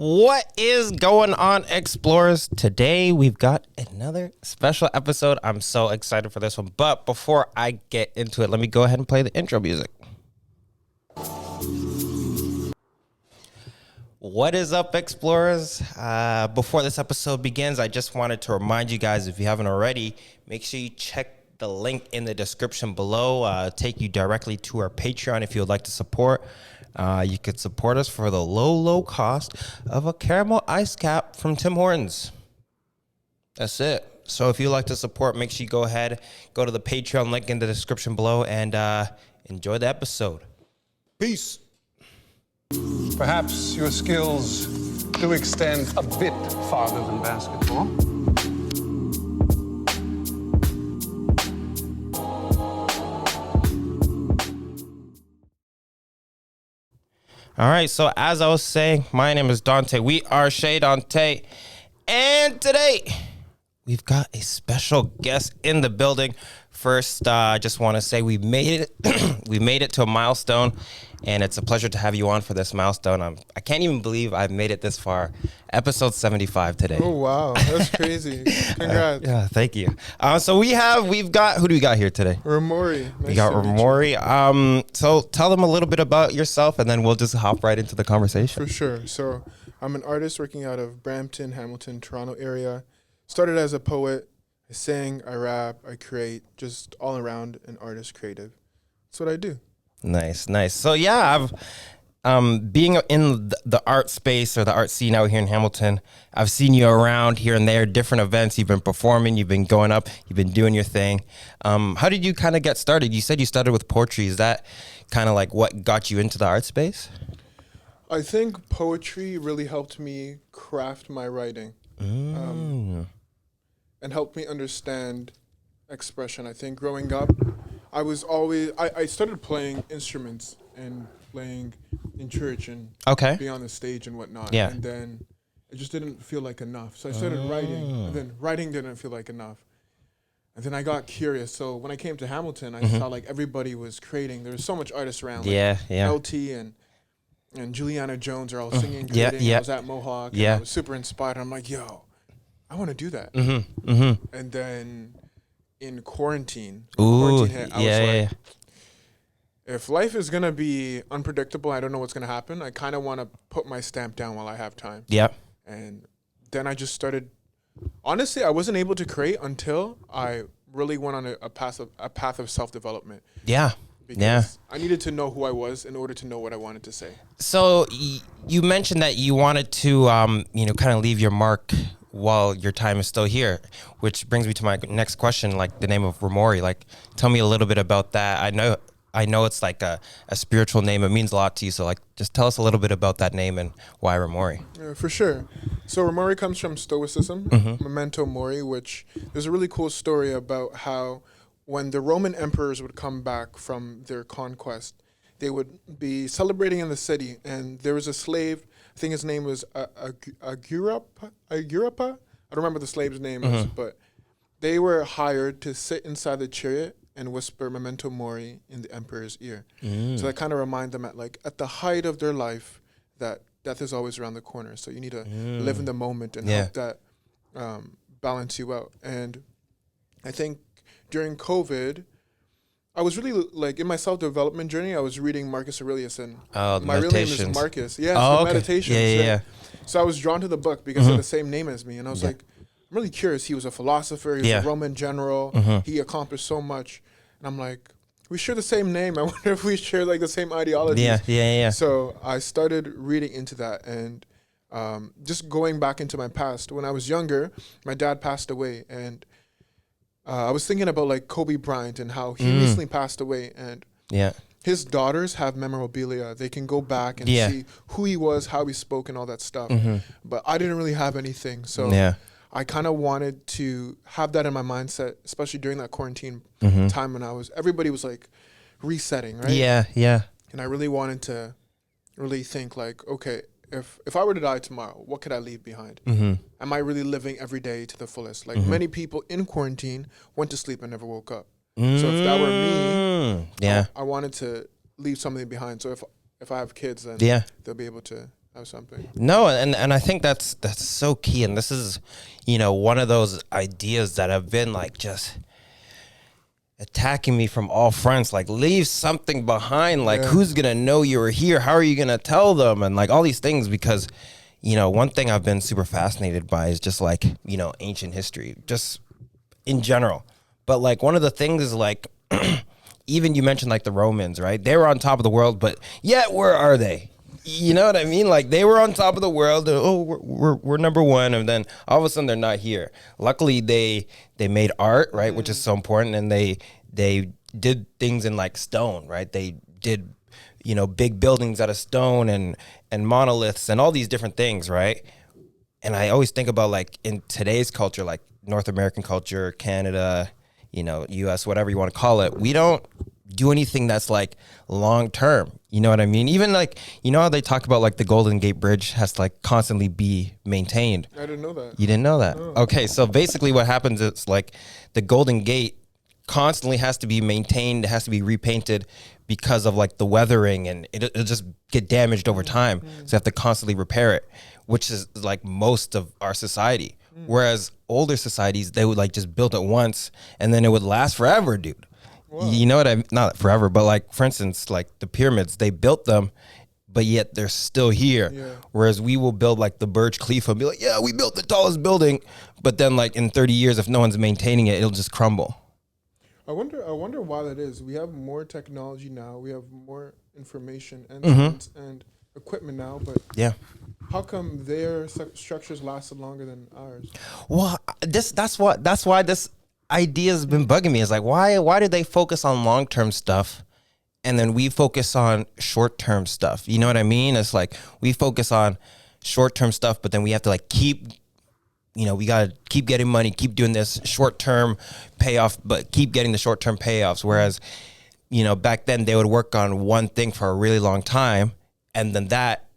What is going on, explorers? Today we've got another special episode. I'm so excited for this one. But before I get into it, let me go ahead and play the intro music. What is up, explorers? Before this episode begins, I just wanted to remind you guys, if you haven't already, make sure you check the link in the description below. Take you directly to our Patreon if you would like to support. You could support us for the low cost of a caramel ice cap from Tim Hortons. That's it. So if you'd like to support, make sure you go ahead, go to the Patreon link in the description below, and enjoy the episode. Peace. Perhaps your skills do extend a bit farther than basketball. All right, so as I was saying, my name is Dante. We are Chez Dante, and today we've got a special guest in the building. First, I just want to say we made it. We made it to a milestone, and it's a pleasure to have you on for this milestone. I can't even believe I've made it this far. Episode 75 today. Oh wow, that's crazy! Congrats. Yeah, thank you. So we've got, who do we got here today? 𝓁. We got 𝓁. So tell them a little bit about yourself, and then we'll just hop right into the conversation. For sure. So I'm an artist working out of Brampton, Hamilton, Toronto area. Started as a poet. I sing, I rap, I create, just all around an artist, creative. That's what I do. Nice. So yeah, I've being in the art space or the art scene out here in Hamilton, I've seen you around here and there, different events. You've been performing, you've been going up, you've been doing your thing. How did you kind of get started? You said you started with poetry. Is that kind of like what got you into the art space? I think poetry really helped me craft my writing. And helped me understand expression. I think growing up, I started playing instruments and playing in church and be on the stage and whatnot. Yeah. And then it just didn't feel like enough. So I started writing, and then writing didn't feel like enough. And then I got curious. So when I came to Hamilton, I saw like everybody was creating. There was so much artists around. Like 𝓟There and Juliana Jones are all singing, creating. I was at Mohawk. And I was super inspired. I'm like, yo, I want to do that. And then in quarantine hit, I was like, if life is going to be unpredictable, I don't know what's going to happen. I kind of want to put my stamp down while I have time. And then I just started. Honestly, I wasn't able to create until I really went on a path of self-development. Because I needed to know who I was in order to know what I wanted to say. So you mentioned that you wanted to, kind of leave your mark while your time is still here, which brings me to my next question, like the name of 𝓁. Like, tell me a little bit about that. I know it's like a spiritual name. It means a lot to you. So like, just tell us a little bit about that name and why 𝓁. Yeah, for sure. So 𝓁 comes from Stoicism, memento mori, which there's a really cool story about how when the Roman emperors would come back from their conquest, they would be celebrating in the city, and there was a slave. I think his name was 𝓟There. I don't remember the slave's name, but they were hired to sit inside the chariot and whisper memento mori in the emperor's ear. So that kind of remind them at the height of their life that death is always around the corner. So you need to live in the moment and help that balance you out. And I think during COVID, I was really in my self-development journey. I was reading Marcus Aurelius, and my real name is Marcus. Meditations. So I was drawn to the book because it had the same name as me, and I was like, I'm really curious. He was a philosopher. He was a Roman general. He accomplished so much, and I'm like, we share the same name. I wonder if we share the same ideologies. So I started reading into that, and just going back into my past. When I was younger, my dad passed away, and I was thinking about Kobe Bryant and how he recently passed away, and his daughters have memorabilia. They can go back and see who he was, how he spoke, and all that stuff. But I didn't really have anything, so I kind of wanted to have that in my mindset, especially during that quarantine time when everybody was resetting, right? And I really wanted to really think okay, if I were to die tomorrow, what could I leave behind? Am I really living every day to the fullest? Many people in quarantine went to sleep and never woke up. So if that were me, I wanted to leave something behind. So if I have kids, then they'll be able to have something. No, and I think that's so key. And this is, one of those ideas that have been like just attacking me from all fronts. Like, leave something behind. Like, who's gonna know you were here? How are you gonna tell them? And like all these things, because one thing I've been super fascinated by is just like ancient history, just in general. But like one of the things is like, even you mentioned like the Romans, right? They were on top of the world, but yet where are they? You know what I mean? Like they were on top of the world. We're number one, and then all of a sudden they're not here. Luckily, they made art, right, which is so important, and they did things in like stone, right? They did big buildings out of stone and monoliths and all these different things, right? And I always think about like in today's culture, like North American culture, Canada, US, whatever you want to call it, we don't do anything that's like long term. You know what I mean? Even like, how they talk about like the Golden Gate Bridge has to like constantly be maintained. I didn't know that. You didn't know that? No. Okay, so basically what happens is like the Golden Gate constantly has to be maintained, it has to be repainted because of like the weathering, and it'll just get damaged over time. So you have to constantly repair it, which is like most of our society. Whereas older societies, they would like just build it once and then it would last forever, dude. Wow. You know what I mean? Not forever, but like, for instance, like the pyramids, they built them, but yet they're still here. Yeah. Whereas we will build like the Burj Khalifa and be like, yeah, we built the tallest building. But then like in 30 years, if no one's maintaining it, it'll just crumble. I wonder why that is. We have more technology now. We have more information and equipment now, but how come their structures lasted longer than ours? Well, that's why this idea has been bugging me. Is like, why do they focus on long-term stuff and then we focus on short-term stuff? You know what I mean? It's like we focus on short-term stuff, but then we have to like keep, we got to keep getting money, keep doing this short-term payoff, but keep getting the short-term payoffs. Whereas, back then they would work on one thing for a really long time, and then that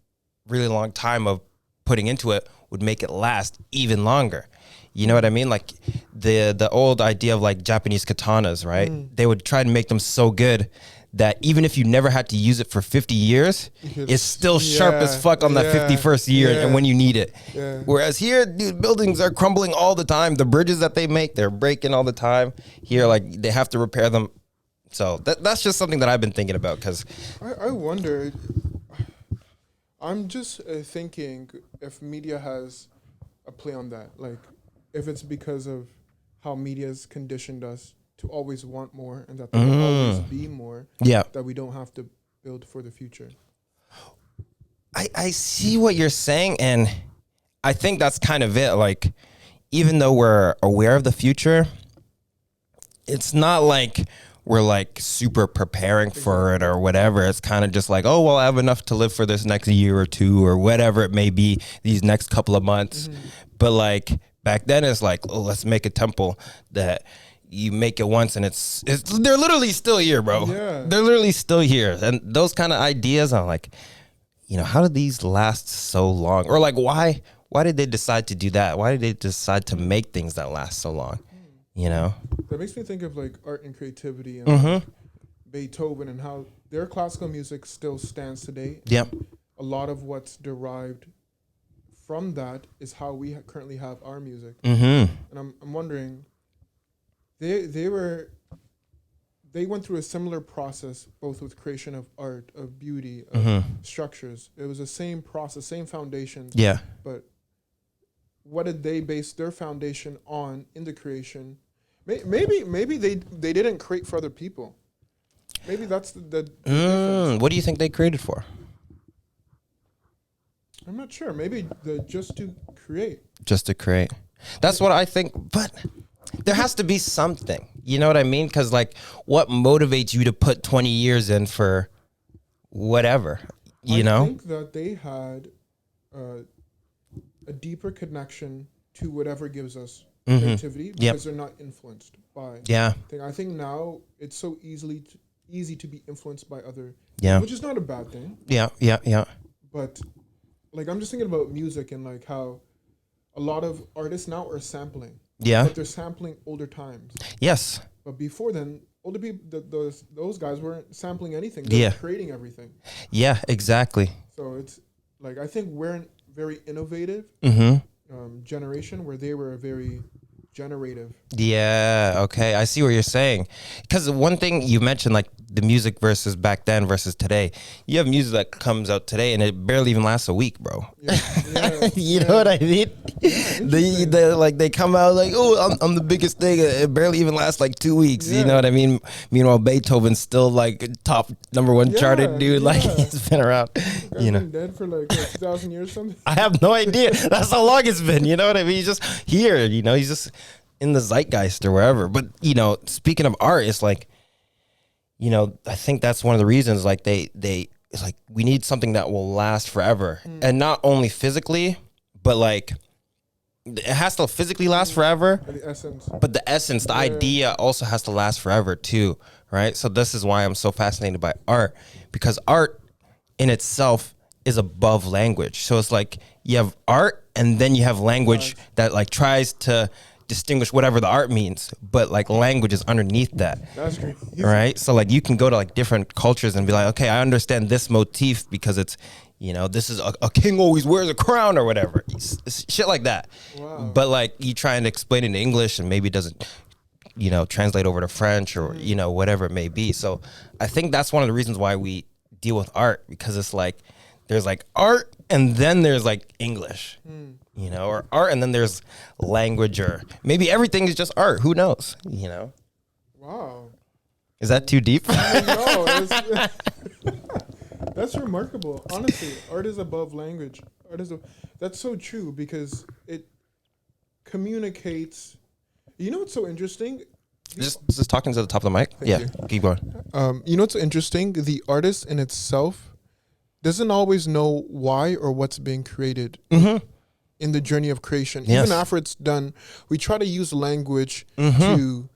really long time of putting into it would make it last even longer. You know what I mean? Like the old idea of like Japanese katanas, right? They would try to make them so good that even if you never had to use it for 50 years, it's still sharp as fuck on that 51st year and when you need it. Yeah. Whereas here, dude, buildings are crumbling all the time. The bridges that they make, they're breaking all the time. Here, like they have to repair them. So that's just something that I've been thinking about, because I wonder, I'm just thinking if media has a play on that. Like, if it's because of how media's conditioned us to always want more and that there will always be more, that we don't have to build for the future. I see what you're saying, and I think that's kind of it. Like, even though we're aware of the future, it's not like we're like super preparing for it or whatever. It's kind of just like, oh, well, I have enough to live for this next year or two or whatever it may be, these next couple of months. But like back then, it's like, oh, let's make a temple that you make it once and it's they're literally still here, bro. Yeah. They're literally still here. And those kind of ideas, I'm like, how did these last so long? Or like, why did they decide to do that? Why did they decide to make things that last so long? That makes me think of like art and creativity and like Beethoven and how their classical music still stands today. Yep. A lot of what's derived from that is how we currently have our music. And I'm wondering, they went through a similar process, both with creation of art, of beauty, of structures. It was the same process, same foundation. Yeah. But what did they base their foundation on in the creation? Maybe they didn't create for other people. Maybe that's the difference. What do you think they created for? I'm not sure. Maybe just to create. Just to create. That's what I think. But there has to be something. You know what I mean? Because like, what motivates you to put 20 years in for whatever? I think that they had a deeper connection to whatever gives us creativity because they're not influenced by. Yeah. I think now it's so easy to be influenced by other. Yeah. Which is not a bad thing. Yeah. But like, I'm just thinking about music and like how a lot of artists now are sampling. Yeah. But they're sampling older times. Yes. But before then, older people, those guys weren't sampling anything. They were creating everything. Yeah, exactly. So it's like I think we're a very innovative generation, where they were a very generative. Yeah, okay. I see what you're saying. Because one thing you mentioned, like the music versus back then versus today. You have music that comes out today and it barely even lasts a week, bro. Yeah, You know what I mean? They come out like, oh, I'm the biggest thing. It barely even lasts like 2 weeks. You know what I mean? Meanwhile, Beethoven's still like top #1 charted dude. Like he's been around. You know, been dead for like 2,000 years or something. I have no idea. That's how long it's been. You know what I mean? He's just here. You know, he's just in the zeitgeist or wherever. But you know, speaking of art, it's like, you know, I think that's one of the reasons. Like it's like we need something that will last forever, and not only physically, but like it has to physically last forever. The essence. But the essence, the idea also has to last forever too, right? So this is why I'm so fascinated by art, because art in itself is above language. So it's like you have art and then you have language that like tries to distinguish whatever the art means, but like language is underneath that. That's great. Right? So like you can go to like different cultures and be like, okay, I understand this motif because it's, you know, this is a king always wears a crown or whatever. It's shit like that. Wow. But like you try and explain it in English and maybe it doesn't, you know, translate over to French or, you know, whatever it may be. So I think that's one of the reasons why we deal with art, because it's like there's like art and then there's like English. You know, or art and then there's language, or maybe everything is just art. Who knows? You know? Wow. Is that too deep? No, that's remarkable. Honestly, art is above language. That's so true, because it communicates. You know what's so interesting? Just talking to the top of the mic. You. Keep going. You know what's interesting? The artist in itself doesn't always know why or what's being created. In the journey of creation. Yes. Even after it's done, we try to use language to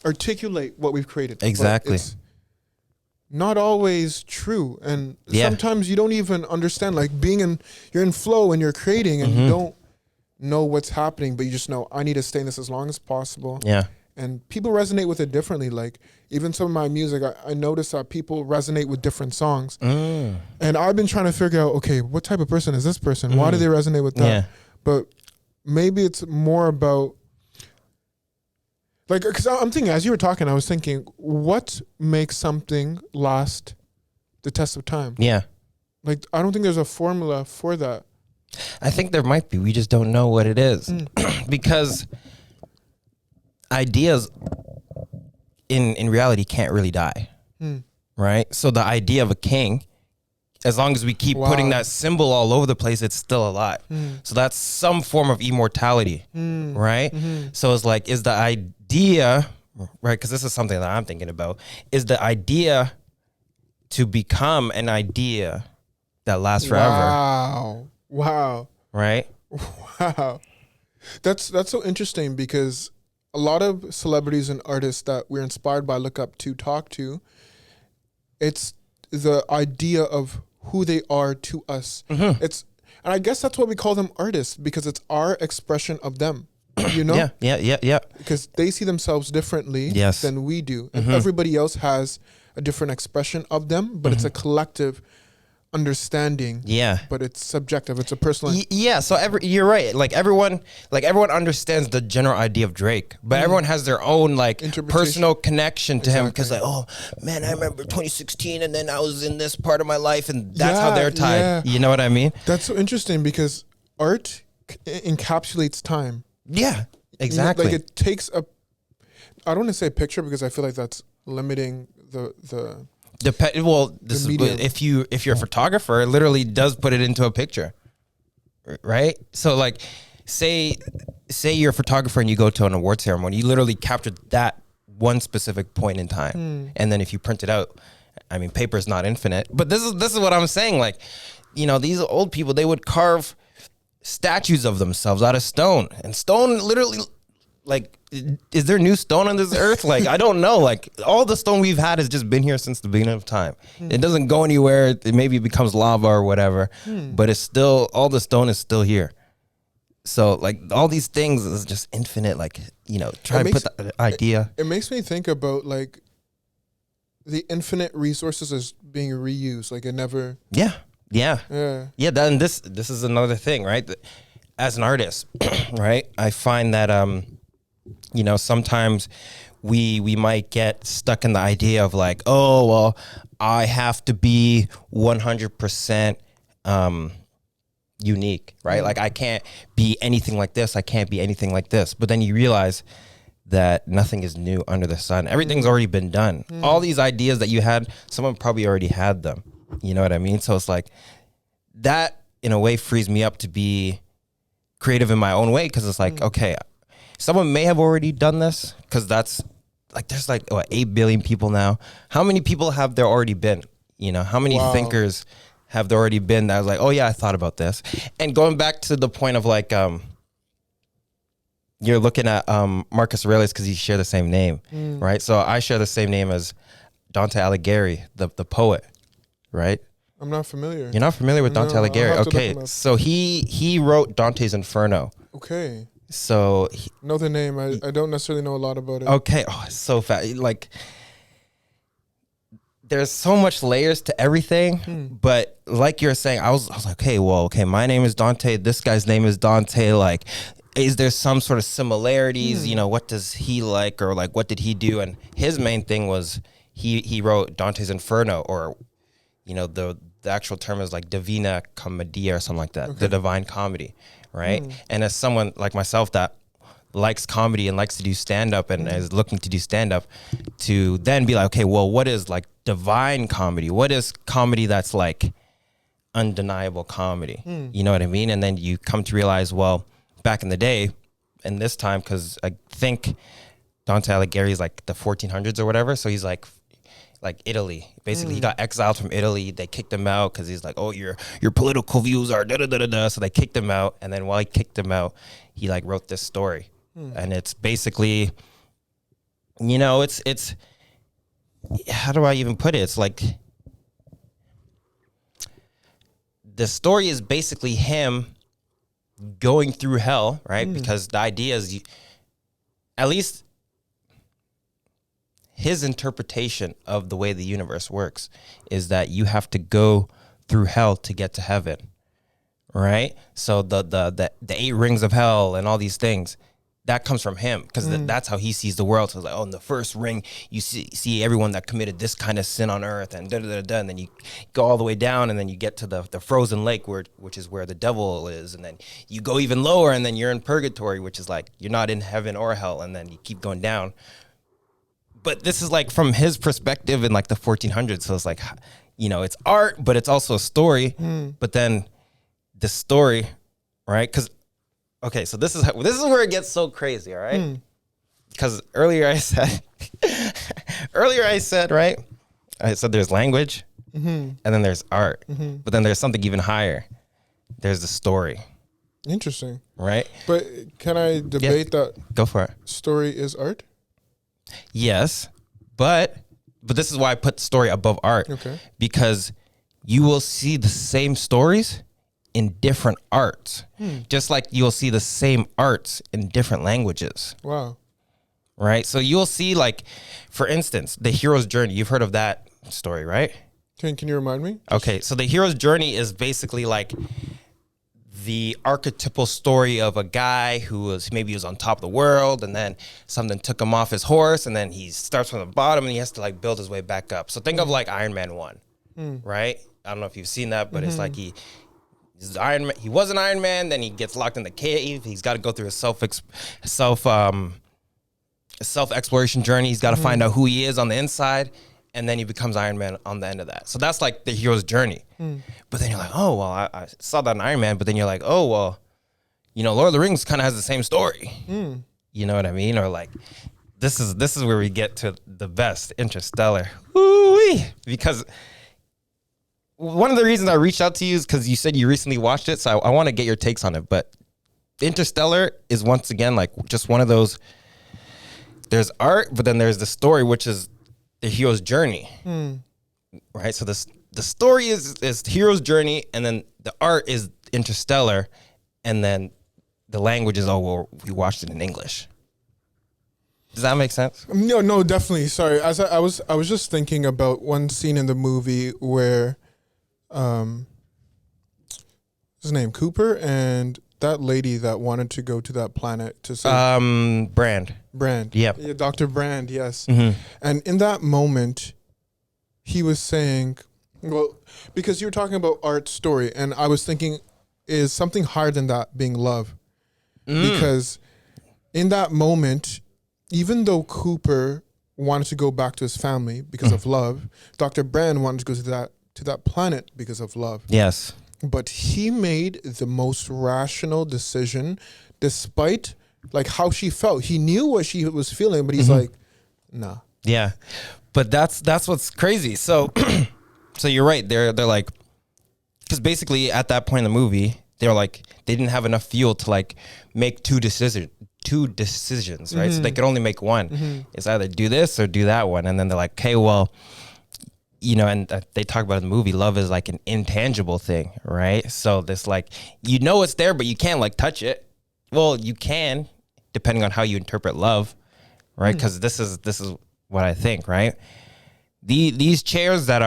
articulate what we've created. Exactly. It's not always true. And sometimes you don't even understand, like you're in flow and you're creating and you don't know what's happening, but you just know, I need to stay in this as long as possible. Yeah. And people resonate with it differently. Like even some of my music, I notice that people resonate with different songs. And I've been trying to figure out, okay, what type of person is this person? Why do they resonate with that? Yeah. But maybe it's more about, like, because I'm thinking, as you were talking, I was thinking, what makes something last the test of time? Yeah. Like, I don't think there's a formula for that. I think there might be. We just don't know what it is. Because ideas in reality can't really die. Right? So the idea of a king, as long as we keep putting that symbol all over the place, it's still alive. So that's some form of immortality. Right? So it's like, is the idea, right? Because this is something that I'm thinking about, is the idea to become an idea that lasts forever. Wow. Right? Wow. That's so interesting, because a lot of celebrities and artists that we're inspired by, look up to, talk to, it's the idea of who they are to us. And I guess that's why we call them artists, because it's our expression of them, you know? Yeah. Because they see themselves differently than we do. And everybody else has a different expression of them, but it's a collective understanding. Yeah. But it's subjective. It's a personal. Yeah. So you're right. Like everyone understands the general idea of Drake, but everyone has their own like personal connection to him, because like, oh man, I remember 2016, and then I was in this part of my life, and that's how they're tied. Yeah. You know what I mean? That's so interesting, because art encapsulates time. Yeah. Exactly. Like it takes I don't want to say picture, because I feel like that's limiting the this is, if you're a photographer, it literally does put it into a picture, right? So like, say you're a photographer and you go to an award ceremony, you literally captured that one specific point in time, and then if you print it out, I mean, paper is not infinite, but this is what I'm saying. Like, you know, these old people, they would carve statues of themselves out of stone, and stone literally, like, is there new stone on this earth? Like, I don't know. Like, all the stone we've had has just been here since the beginning of time. It doesn't go anywhere. It maybe becomes lava or whatever, but it's still, all the stone is still here. So, like, all these things is just infinite. Like, you know, try and put the idea. It makes me think about, like, the infinite resources as being reused. Like, it never. Yeah. Yeah. Yeah. Yeah. Then this is another thing, right? As an artist, right? I find that sometimes we might get stuck in the idea of like, oh well, I have to be 100% unique, right? Like I can't be anything like this. I can't be anything like this. But then you realize that nothing is new under the sun. Everything's already been done. All these ideas that you had, someone probably already had them. You know what I mean? So it's like that in a way frees me up to be creative in my own way, because it's like, okay, someone may have already done this, because that's like there's like 8 billion people now. How many people have there already been? How many thinkers have there already been that was like, oh yeah, I thought about this. And going back to the point of like you're looking at Marcus Aurelius because you share the same name, right? So I share the same name as Dante Alighieri, the poet, right? I'm not familiar. You're not familiar with Dante Alighieri? Okay, so he wrote Dante's Inferno. Okay. So know the name. I don't necessarily know a lot about it. Okay. Oh, it's so fast. Like there's so much layers to everything, but like you're saying, I was like, okay, my name is Dante. This guy's name is Dante. Like, is there some sort of similarities? What does he like, or like what did he do? And his main thing was he wrote Dante's Inferno, or the actual term is like Divina Commedia or something like that, the Divine Comedy, right? And as someone like myself that likes comedy and likes to do stand-up and is looking to do stand-up, to then be like, okay, well, what is like divine comedy? What is comedy that's like undeniable comedy? You know what I mean? And then you come to realize, well, back in the day, and this time, because I think Dante Alighieri is like the 1400s or whatever, so he's like Italy. Basically, he got exiled from Italy. They kicked him out because he's like, oh, your political views are da-da-da-da-da. So they kicked him out. And then while he kicked him out, he like wrote this story. And it's basically, it's how do I even put it? It's like the story is basically him going through hell, right? Because the idea is at least his interpretation of the way the universe works is that you have to go through hell to get to heaven, right? So the 8 rings of hell and all these things, that comes from him, because that's how he sees the world. So it's like, oh, in the first ring, you see everyone that committed this kind of sin on earth, and da-da-da-da, and then you go all the way down, and then you get to the frozen lake, which is where the devil is, and then you go even lower, and then you're in purgatory, which is like you're not in heaven or hell, and then you keep going down. But this is like from his perspective in like the 1400s. So it's like, it's art, but it's also a story. But then the story, right? Because, okay, so this is where it gets so crazy, all right? Because earlier I said, right? I said there's language, and then there's art. But then there's something even higher. There's the story. Interesting. Right? But can I debate that? Go for it. Story is art? Yes, but this is why I put story above art. Okay. Because you will see the same stories in different arts, just like you'll see the same arts in different languages. Wow. Right? So you'll see, like, for instance, the hero's journey. You've heard of that story, right? Can you remind me? Okay, so the hero's journey is basically like the archetypal story of a guy who was on top of the world, and then something took him off his horse, and then he starts from the bottom and he has to like build his way back up. So think of like Iron Man 1, right? I don't know if you've seen that, but it's like he was an Iron Man, then he gets locked in the cave. He's got to go through a self exploration journey. He's got to find out who he is on the inside, and then he becomes Iron Man on the end of that. So that's like the hero's journey. But then you're like, oh, well, I saw that in Iron Man. But then you're like, oh, well, Lord of the Rings kind of has the same story. You know what I mean? Or like, this is where we get to the best, Interstellar. Woo-wee. Because one of the reasons I reached out to you is because you said you recently watched it. So I want to get your takes on it. But Interstellar is once again like just one of those, there's art, but then there's the story, which is the hero's journey, right? So the story is hero's journey, and then the art is Interstellar, and then the language is, oh, well, we watched it in English. Does that make sense? No, definitely. Sorry, as I was just thinking about one scene in the movie where his name? Cooper and that lady that wanted to go to that planet to say Brand. Yep. Yeah, Dr. Brand, yes. Mm-hmm. And in that moment, he was saying, well, because you were talking about Art's story, and I was thinking, is something higher than that being love? Because in that moment, even though Cooper wanted to go back to his family because of love, Dr. Brand wanted to go to that planet because of love. Yes. But he made the most rational decision despite like how she felt. He knew what she was feeling, but he's like, nah. Yeah. But that's what's crazy. So so you're right. They're like, because basically at that point in the movie, they were like, they didn't have enough fuel to like make two decisions, right? So they could only make one. It's either do this or do that one. And then they're like, okay, well, you know, and they talk about in the movie, love is like an intangible thing, right? So this like, you know, it's there, but you can't like touch it. Well, you can, depending on how you interpret love, right? Because this is what I think, right? These chairs that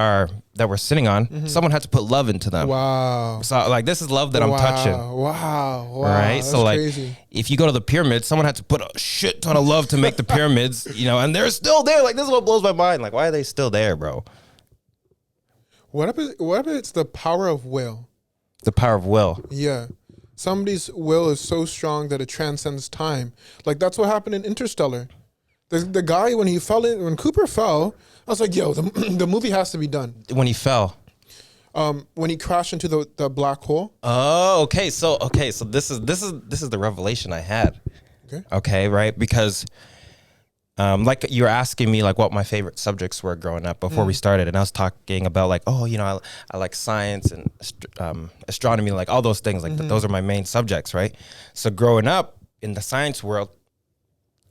we're sitting on, someone had to put love into them. Wow. So like, this is love that I'm touching. Wow. Right. That's So like, crazy. if you go to the pyramids, someone had to put a shit ton of love to make the pyramids, you know, and they're still there. Like, this is what blows my mind. Like, why are they still there, bro? What if it's the power of will? The power of will. Yeah. Somebody's will is so strong that it transcends time. Like that's what happened in Interstellar. The guy, when Cooper fell, I was like, yo, the movie has to be done. When he fell. When he crashed into the black hole. Oh, okay. So this is the revelation I had. Okay, right? Because like you were asking me like what my favorite subjects were growing up before we started, and I was talking about like, oh, you know, I like science and astronomy, like all those things, like those are my main subjects, right? So growing up in the science world,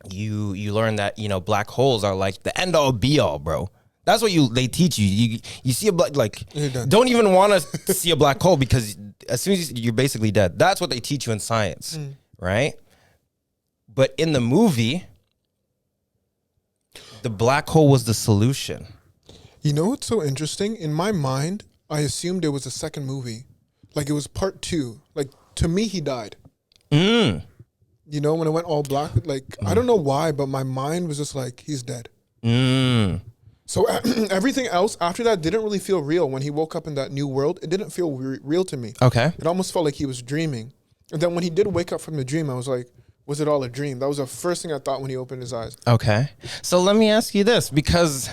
you learn that, you know, black holes are like the end all be all, bro. That's what they teach you. You see a black, like, don't even want to see a black hole because as soon as you're basically dead. That's what they teach you in science, right? But in the movie, the black hole was the solution. You know what's so interesting? In my mind, I assumed it was a second movie. Like it was part 2. Like to me, he died. You know, when it went all black, like, I don't know why, but my mind was just like, he's dead. So everything else after that didn't really feel real. When he woke up in that new world, it didn't feel real to me. Okay. It almost felt like he was dreaming. And then when he did wake up from the dream, I was like, was it all a dream? That was the first thing I thought when he opened his eyes. Okay. So let me ask you this, because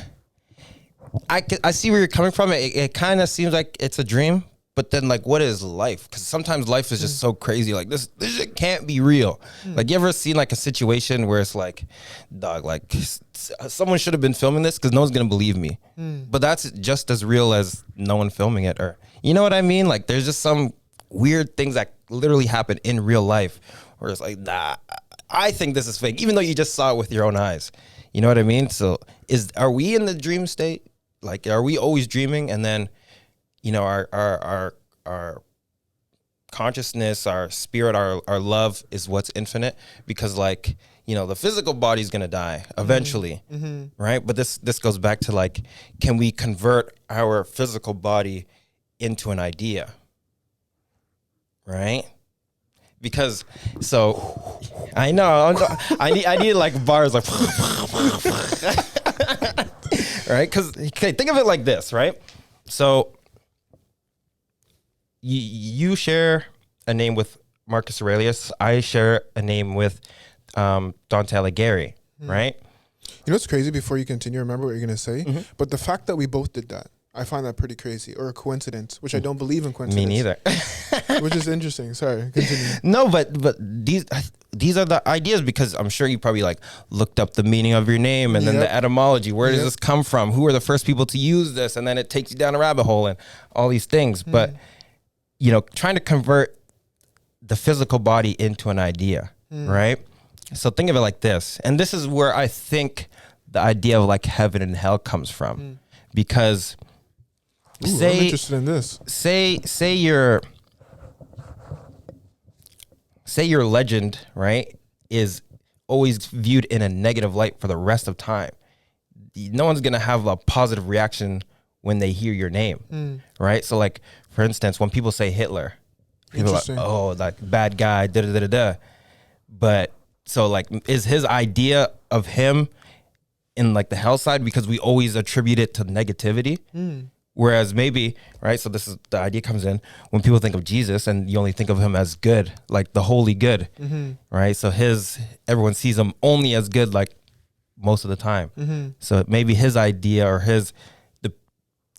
I see where you're coming from. It kind of seems like it's a dream, but then like, what is life? Because sometimes life is just so crazy. Like this shit can't be real. Like you ever seen like a situation where it's like, dog, like someone should have been filming this because no one's going to believe me. But that's just as real as no one filming it, or, you know what I mean? Like there's just some weird things that literally happen in real life where it's like, nah, I think this is fake, even though you just saw it with your own eyes. You know what I mean? So are we in the dream state? Like, are we always dreaming? And then, you know, our consciousness, our spirit, our love is what's infinite, because like, you know, the physical body's going to die eventually. Right. But this goes back to like, can we convert our physical body into an idea? Right. Because so I know I need like bars like right, because okay, think of it like this, right? So you share a name with Marcus Aurelius, I share a name with Dante Alighieri, right? You know what's crazy? Before you continue, remember what you're gonna say. But the fact that we both did that, I find that pretty crazy, or a coincidence, which I don't believe in coincidence. Me neither. Which is interesting. Sorry, continue. No, but these are the ideas, because I'm sure you probably like looked up the meaning of your name and then the etymology. Where does this come from? Who are the first people to use this? And then it takes you down a rabbit hole and all these things. But, you know, trying to convert the physical body into an idea, right? So think of it like this. And this is where I think the idea of like heaven and hell comes from. Because I'm interested in this. Say your legend, right, is always viewed in a negative light for the rest of time. No one's going to have a positive reaction when they hear your name, right? So like, for instance, when people say Hitler, People are like, Interesting. oh, like bad guy, da da da da da. But so like, is his idea of him in like the hell side because we always attribute it to negativity? Whereas maybe, right? So this is the idea comes in when people think of Jesus and you only think of him as good, like the holy good, right? So everyone sees him only as good, like most of the time. So maybe his idea or the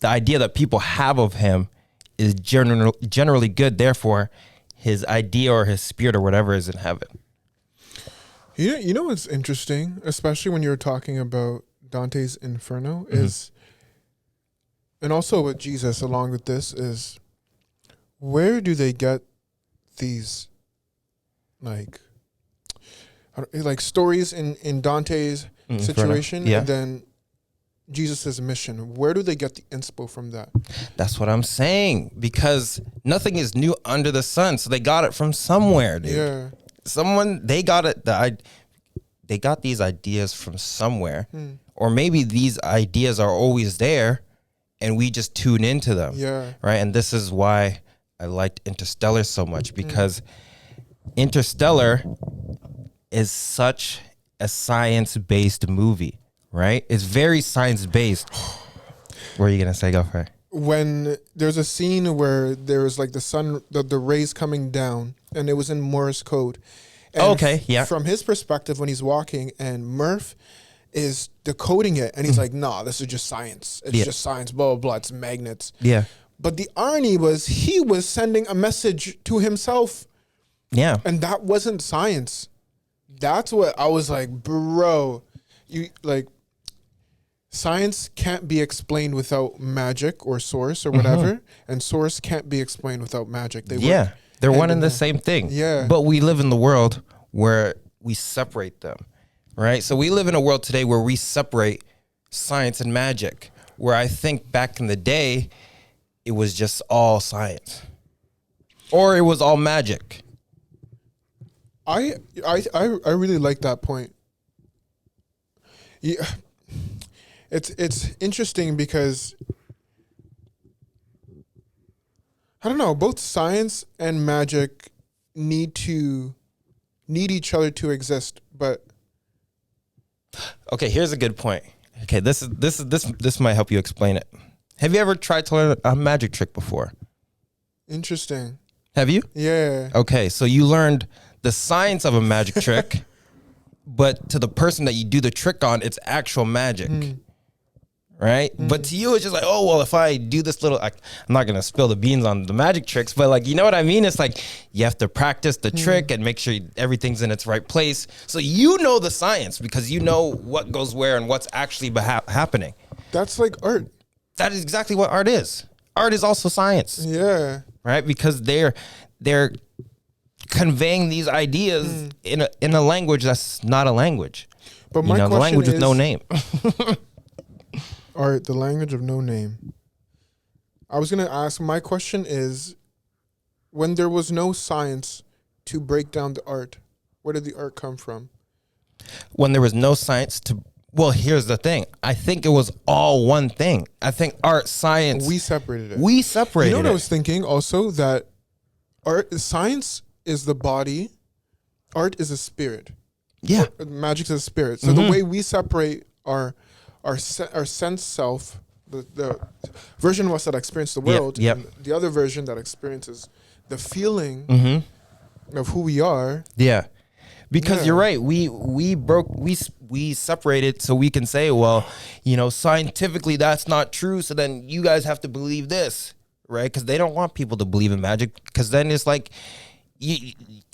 idea that people have of him is generally good. Therefore, his idea or his spirit or whatever is in heaven. You know what's interesting, especially when you're talking about Dante's Inferno, is, and also with Jesus along with this, is where do they get these like stories in Dante's situation, Yeah. and then Jesus's mission? Where do they get the inspo from that? That's what I'm saying, because nothing is new under the sun. So they got it from somewhere, dude. Yeah. They got it. They got these ideas from somewhere, or maybe these ideas are always there, and we just tune into them. Yeah. Right. And this is why I liked Interstellar so much, because Interstellar is such a science-based movie. Right. It's very science-based. What are you gonna say? Go for it. When there's a scene where there's like the sun, the rays coming down, and it was in Morse code. And Okay, yeah. From his perspective, when he's walking, and Murph is decoding it, and he's like, "Nah, this is just science. It's just science. Blah blah blah. It's magnets." Yeah. But the irony was he was sending a message to himself, Yeah. and that wasn't science. That's what I was like, bro. You like. Science can't be explained without magic or source or whatever, and source can't be explained without magic. They're one and the same thing. Yeah. But we live in the world where we separate them, right? So we live in a world today where we separate science and magic, where I think back in the day, it was just all science. Or it was all magic. I really like that point. Yeah. It's interesting because I don't know, both science and magic need each other to exist, but Okay, here's a good point. Okay, this might help you explain it. Have you ever tried to learn a magic trick before? interesting. Have you? Yeah. Okay, so you learned the science of a magic trick, but to the person that you do the trick on, it's actual magic. Right? But to you, it's just like, oh, well, if I do this little, I'm not going to spill the beans on the magic tricks, but like, you know what I mean? It's like, you have to practice the trick and make sure everything's in its right place. So you know the science because you know what goes where and what's actually happening. That's like art. That is exactly what art is. Art is also science, Yeah. right? Because they're conveying these ideas in a language that's not a language. But my the question language with no is- name. Art, the language of no name. I was going to ask, my question is, when there was no science to break down the art, where did the art come from? When there was no science to, well, here's the thing. I think it was all one thing. I think art, science. We separated it. We separated You know what I it. was thinking also? That science is the body, art is a spirit. Yeah. Magic is a spirit. So the way we separate our sense self, the version of us that experience the world, yep. and the other version that experiences the feeling of who we are. Yeah. Because Yeah. you're right. We separated so we can say, well, scientifically that's not true. So then you guys have to believe this, right? Because they don't want people to believe in magic. Because then it's like,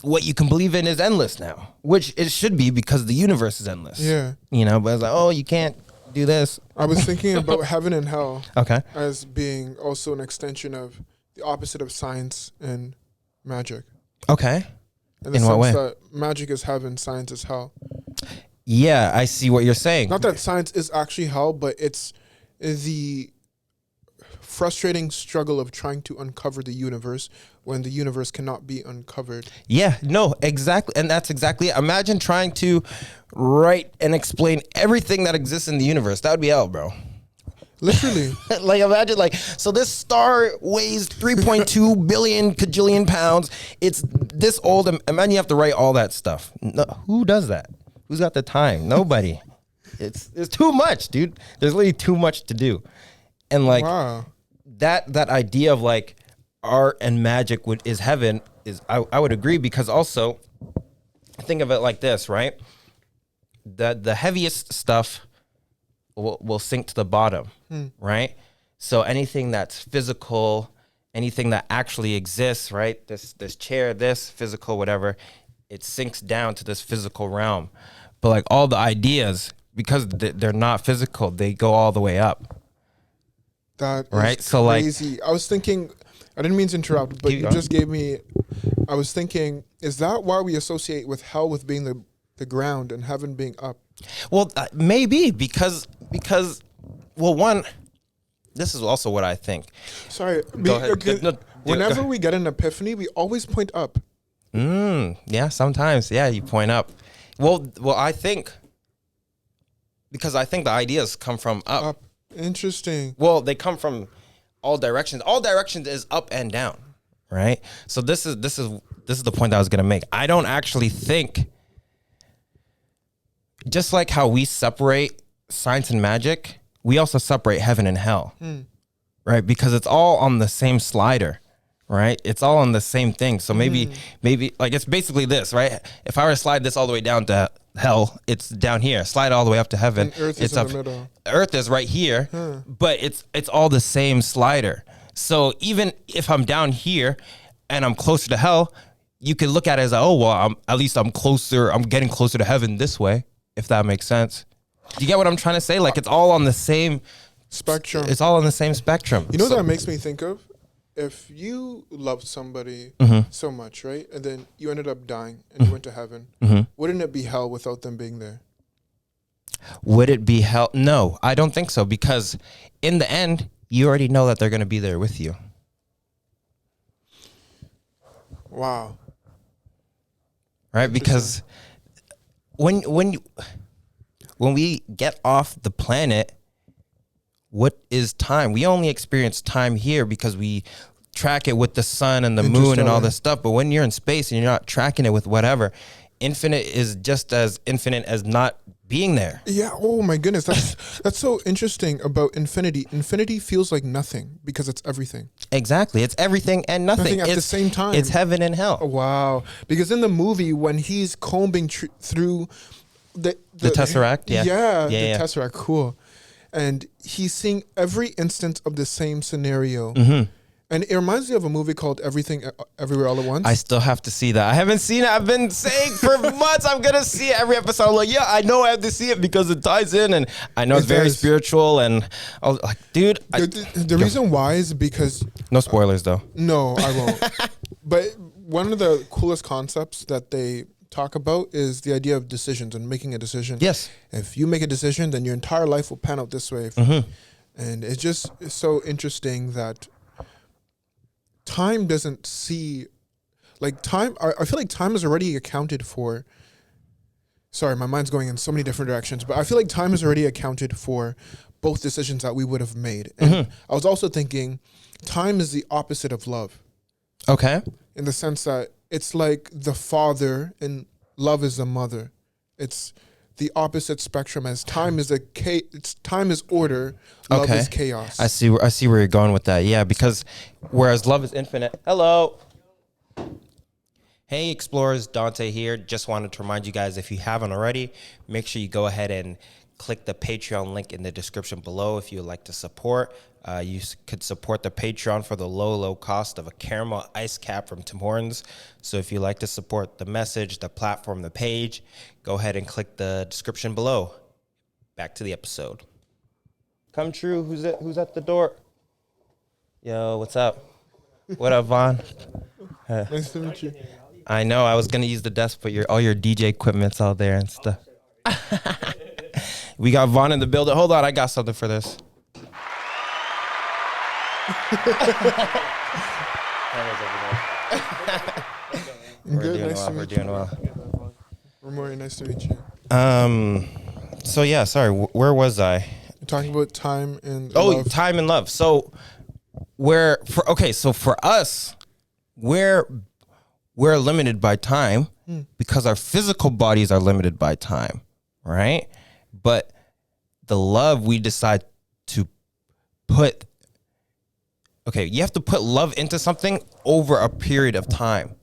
what you can believe in is endless now, which it should be because the universe is endless. Yeah. But it's like, oh, you can't do this. I was thinking about heaven and hell Okay. as being also an extension of the opposite of science and magic. Okay. In the In sense what way? that magic is heaven, science is hell. Yeah, I see what you're saying. Not that science is actually hell, but it's the frustrating struggle of trying to uncover the universe when the universe cannot be uncovered. Yeah, no, exactly. And that's exactly it. Imagine trying to write and explain everything that exists in the universe. That would be hell, bro. Literally. Like imagine so this star weighs 3.2 billion kajillion pounds. It's this old. Imagine you have to write all that stuff. No, who does that? Who's got the time? Nobody. It's too much, dude. There's literally too much to do. And like Wow. that idea of like art and magic is heaven is I would agree, because also think of it like this, right? The heaviest stuff will sink to the bottom, right? So anything that's physical, anything that actually exists, right? This chair, this physical, whatever, it sinks down to this physical realm. But like all the ideas, because they're not physical, they go all the way up. That is right? So crazy. I was thinking, I didn't mean to interrupt, but you just gave me, I was thinking, is that why we associate with hell with being the ground and heaven being up? Well, maybe because well, one, this is also what I think. Sorry. Go ahead. No, Whenever we get an epiphany, we always point up. Yeah, sometimes. Yeah, you point up. Well, I think because I think the ideas come from up. Interesting. Well, they come from all directions. All directions is up and down, right? So this is the point that I was gonna make. I don't actually think, just like how we separate science and magic, we also separate heaven and hell, right? Because it's all on the same slider, right? It's all on the same thing. So maybe like it's basically this, right? If I were to slide this all the way down to hell, it's down here. Slide all the way up to heaven, And Earth it's is in up. the middle. Earth is right here, but it's all the same slider. So even if I'm down here and I'm closer to hell, you could look at it as, oh, well, at least I'm closer. I'm getting closer to heaven this way, if that makes sense. Do you get what I'm trying to say? Like it's all on the same Spectrum. It's all on the same spectrum. You know what that makes me think of? If you loved somebody so much, right? And then you ended up dying and you went to heaven, wouldn't it be hell without them being there? Would it be hell? No, I don't think so, because in the end, you already know that they're going to be there with you. Wow. Right? Because when we get off the planet, what is time? We only experience time here because we track it with the sun and the moon and all this stuff. But when you're in space and you're not tracking it with whatever, infinite is just as infinite as not being there. Yeah. Oh my goodness. That's so interesting about infinity. Infinity feels like nothing because it's everything. Exactly. It's everything and nothing. Nothing at the same time. It's heaven and hell. Oh, wow. Because in the movie, when he's combing through the Tesseract, yeah. The Tesseract, cool. And he's seeing every instance of the same scenario. And it reminds me of a movie called Everything Everywhere All at Once. I still have to see that. I haven't seen it. I've been saying for months I'm going to see it every episode. I'm like, yeah, I know I have to see it because it ties in. And I know it's very spiritual. And I was like, dude. The reason why is because... No spoilers, though. No, I won't. But one of the coolest concepts that they talk about is the idea of decisions and making a decision. Yes. If you make a decision, then your entire life will pan out this way. And it's so interesting that time doesn't see, like time, I feel like time is already accounted for. Sorry, my mind's going in so many different directions, but I feel like time is already accounted for both decisions that we would have made. And I was also thinking time is the opposite of love. Okay. In the sense that it's like the father and love is the mother. It's the opposite spectrum, as time is time is order, love is chaos. I see where you're going with that. Yeah, because whereas love is infinite. Hello. Hey explorers, Dante here. Just wanted to remind you guys, if you haven't already, make sure you go ahead and click the Patreon link in the description below if you would like to support. You could support the Patreon for the low cost of a caramel ice cap from Tim Hortons. So if you like to support the message, the platform, the page, go ahead and click the description below. Back to the episode. Come true. Who's at the door? Yo, what's up? What up, Vaughn? Nice to meet you. I know. I was gonna use the desk, but all your DJ equipment's all there and stuff. We got Vaughn in the building. Hold on, I got something for this. Good, nice to We're meet doing you. well. Romario, nice to meet you. So yeah, sorry. Where was I? talking about time and Oh, love. time and love. So so for us, we're limited by time because our physical bodies are limited by time, right? But the love we decide to put, you have to put love into something over a period of time,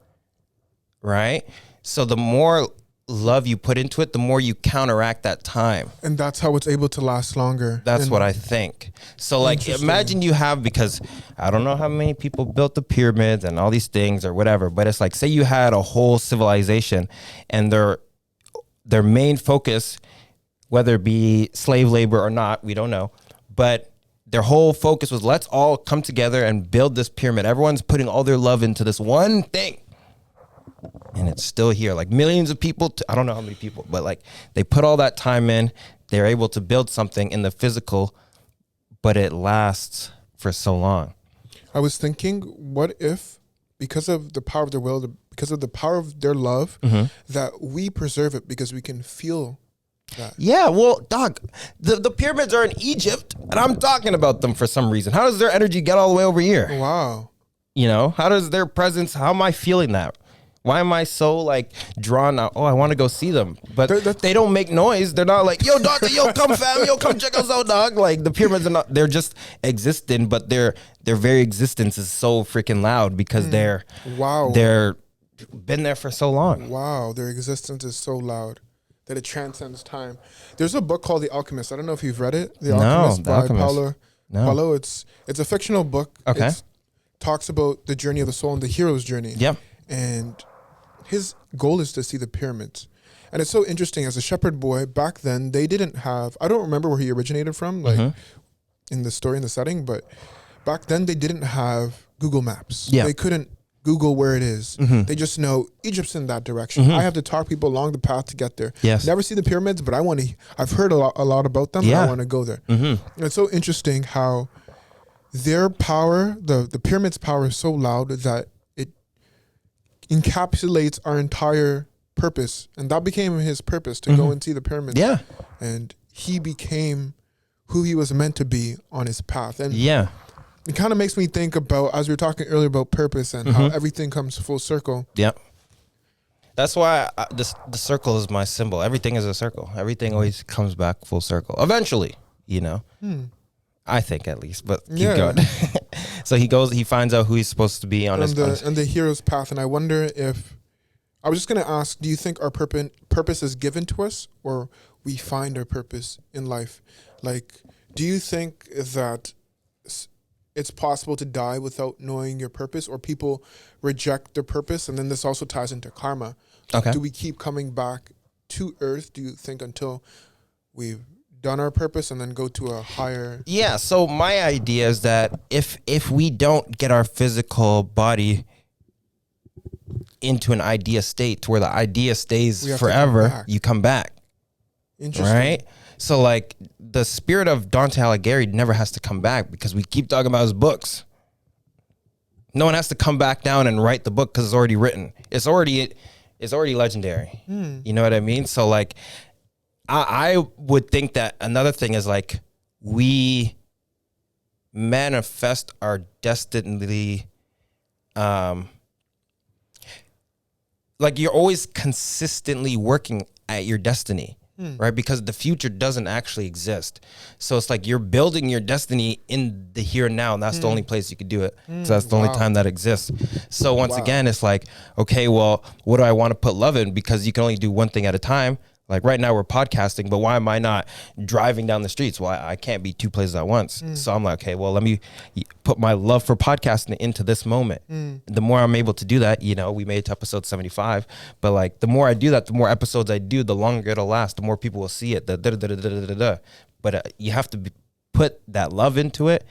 right? So the more love you put into it, the more you counteract that time. And that's how it's able to last longer. That's what I think. So like, imagine you have, because I don't know how many people built the pyramids and all these things or whatever, but it's like, say you had a whole civilization and their main focus, whether it be slave labor or not, we don't know, but their whole focus was, let's all come together and build this pyramid. Everyone's putting all their love into this one thing. And it's still here, like millions of people. I don't know how many people, but like they put all that time in. They're able to build something in the physical, but it lasts for so long. I was thinking, what if, because of the power of their will, because of the power of their love, that we preserve it because we can feel that? Yeah, well, dog, the pyramids are in Egypt, and I'm talking about them for some reason. How does their energy get all the way over here? Wow. You know, how does their presence, how am I feeling that? Why am I so like drawn out? Oh, I want to go see them. But they don't make noise. They're not like, yo, dog, yo, come fam, yo, come check us out, dog. Like the pyramids are not, they're just existing, but their very existence is so freaking loud because they're been there for so long. Wow, their existence is so loud that it transcends time. There's a book called The Alchemist. I don't know if you've read it. The Alchemist by Paulo. It's a fictional book. Okay. It talks about the journey of the soul and the hero's journey. Yep. And his goal is to see the pyramids. And it's so interesting. As a shepherd boy, back then, they didn't have, I don't remember where he originated from, like in the story, in the setting, but back then they didn't have Google Maps. Yeah. They couldn't Google where it is. They just know Egypt's in that direction. I have to talk people along the path to get there. Yes. Never see the pyramids, but I've heard a lot about them. Yeah. And I want to go there. And it's so interesting how their power, the pyramid's power is so loud that encapsulates our entire purpose, and that became his purpose, to go and see the pyramids. Yeah. And he became who he was meant to be on his path. And yeah, it kind of makes me think about, as we were talking earlier about purpose and how everything comes full circle. Yeah. That's why the circle is my symbol. Everything is a circle. Everything always comes back full circle eventually, you know. I think, at least, but keep going. So he finds out who he's supposed to be on the hero's path. And I wonder if, I was just going to ask, do you think our purpose is given to us, or we find our purpose in life? Like, do you think that it's possible to die without knowing your purpose, or people reject their purpose? And then this also ties into karma. Okay. Do we keep coming back to Earth, do you think, until we've done our purpose and then go to a higher? Yeah, so my idea is that if we don't get our physical body into an idea state to where the idea stays forever, you come back. Interesting. Right? So like the spirit of Dante Alighieri never has to come back because we keep talking about his books. No one has to come back down and write the book because it's already written. It's already legendary. You know what I mean? So like I would think that another thing is like we manifest our destiny. Like you're always consistently working at your destiny, right? Because the future doesn't actually exist. So it's like you're building your destiny in the here and now, and that's the only place you could do it. So that's the only time that exists. So once again, it's like, okay, well, what do I want to put love in? Because you can only do one thing at a time. Like right now we're podcasting, but why am I not driving down the streets? Well, I can't be two places at once. So I'm like, okay, well, let me put my love for podcasting into this moment. The more I'm able to do that, you know, we made it to episode 75, but like the more I do that, the more episodes I do, the longer it'll last, the more people will see it. But you have to put that love into it,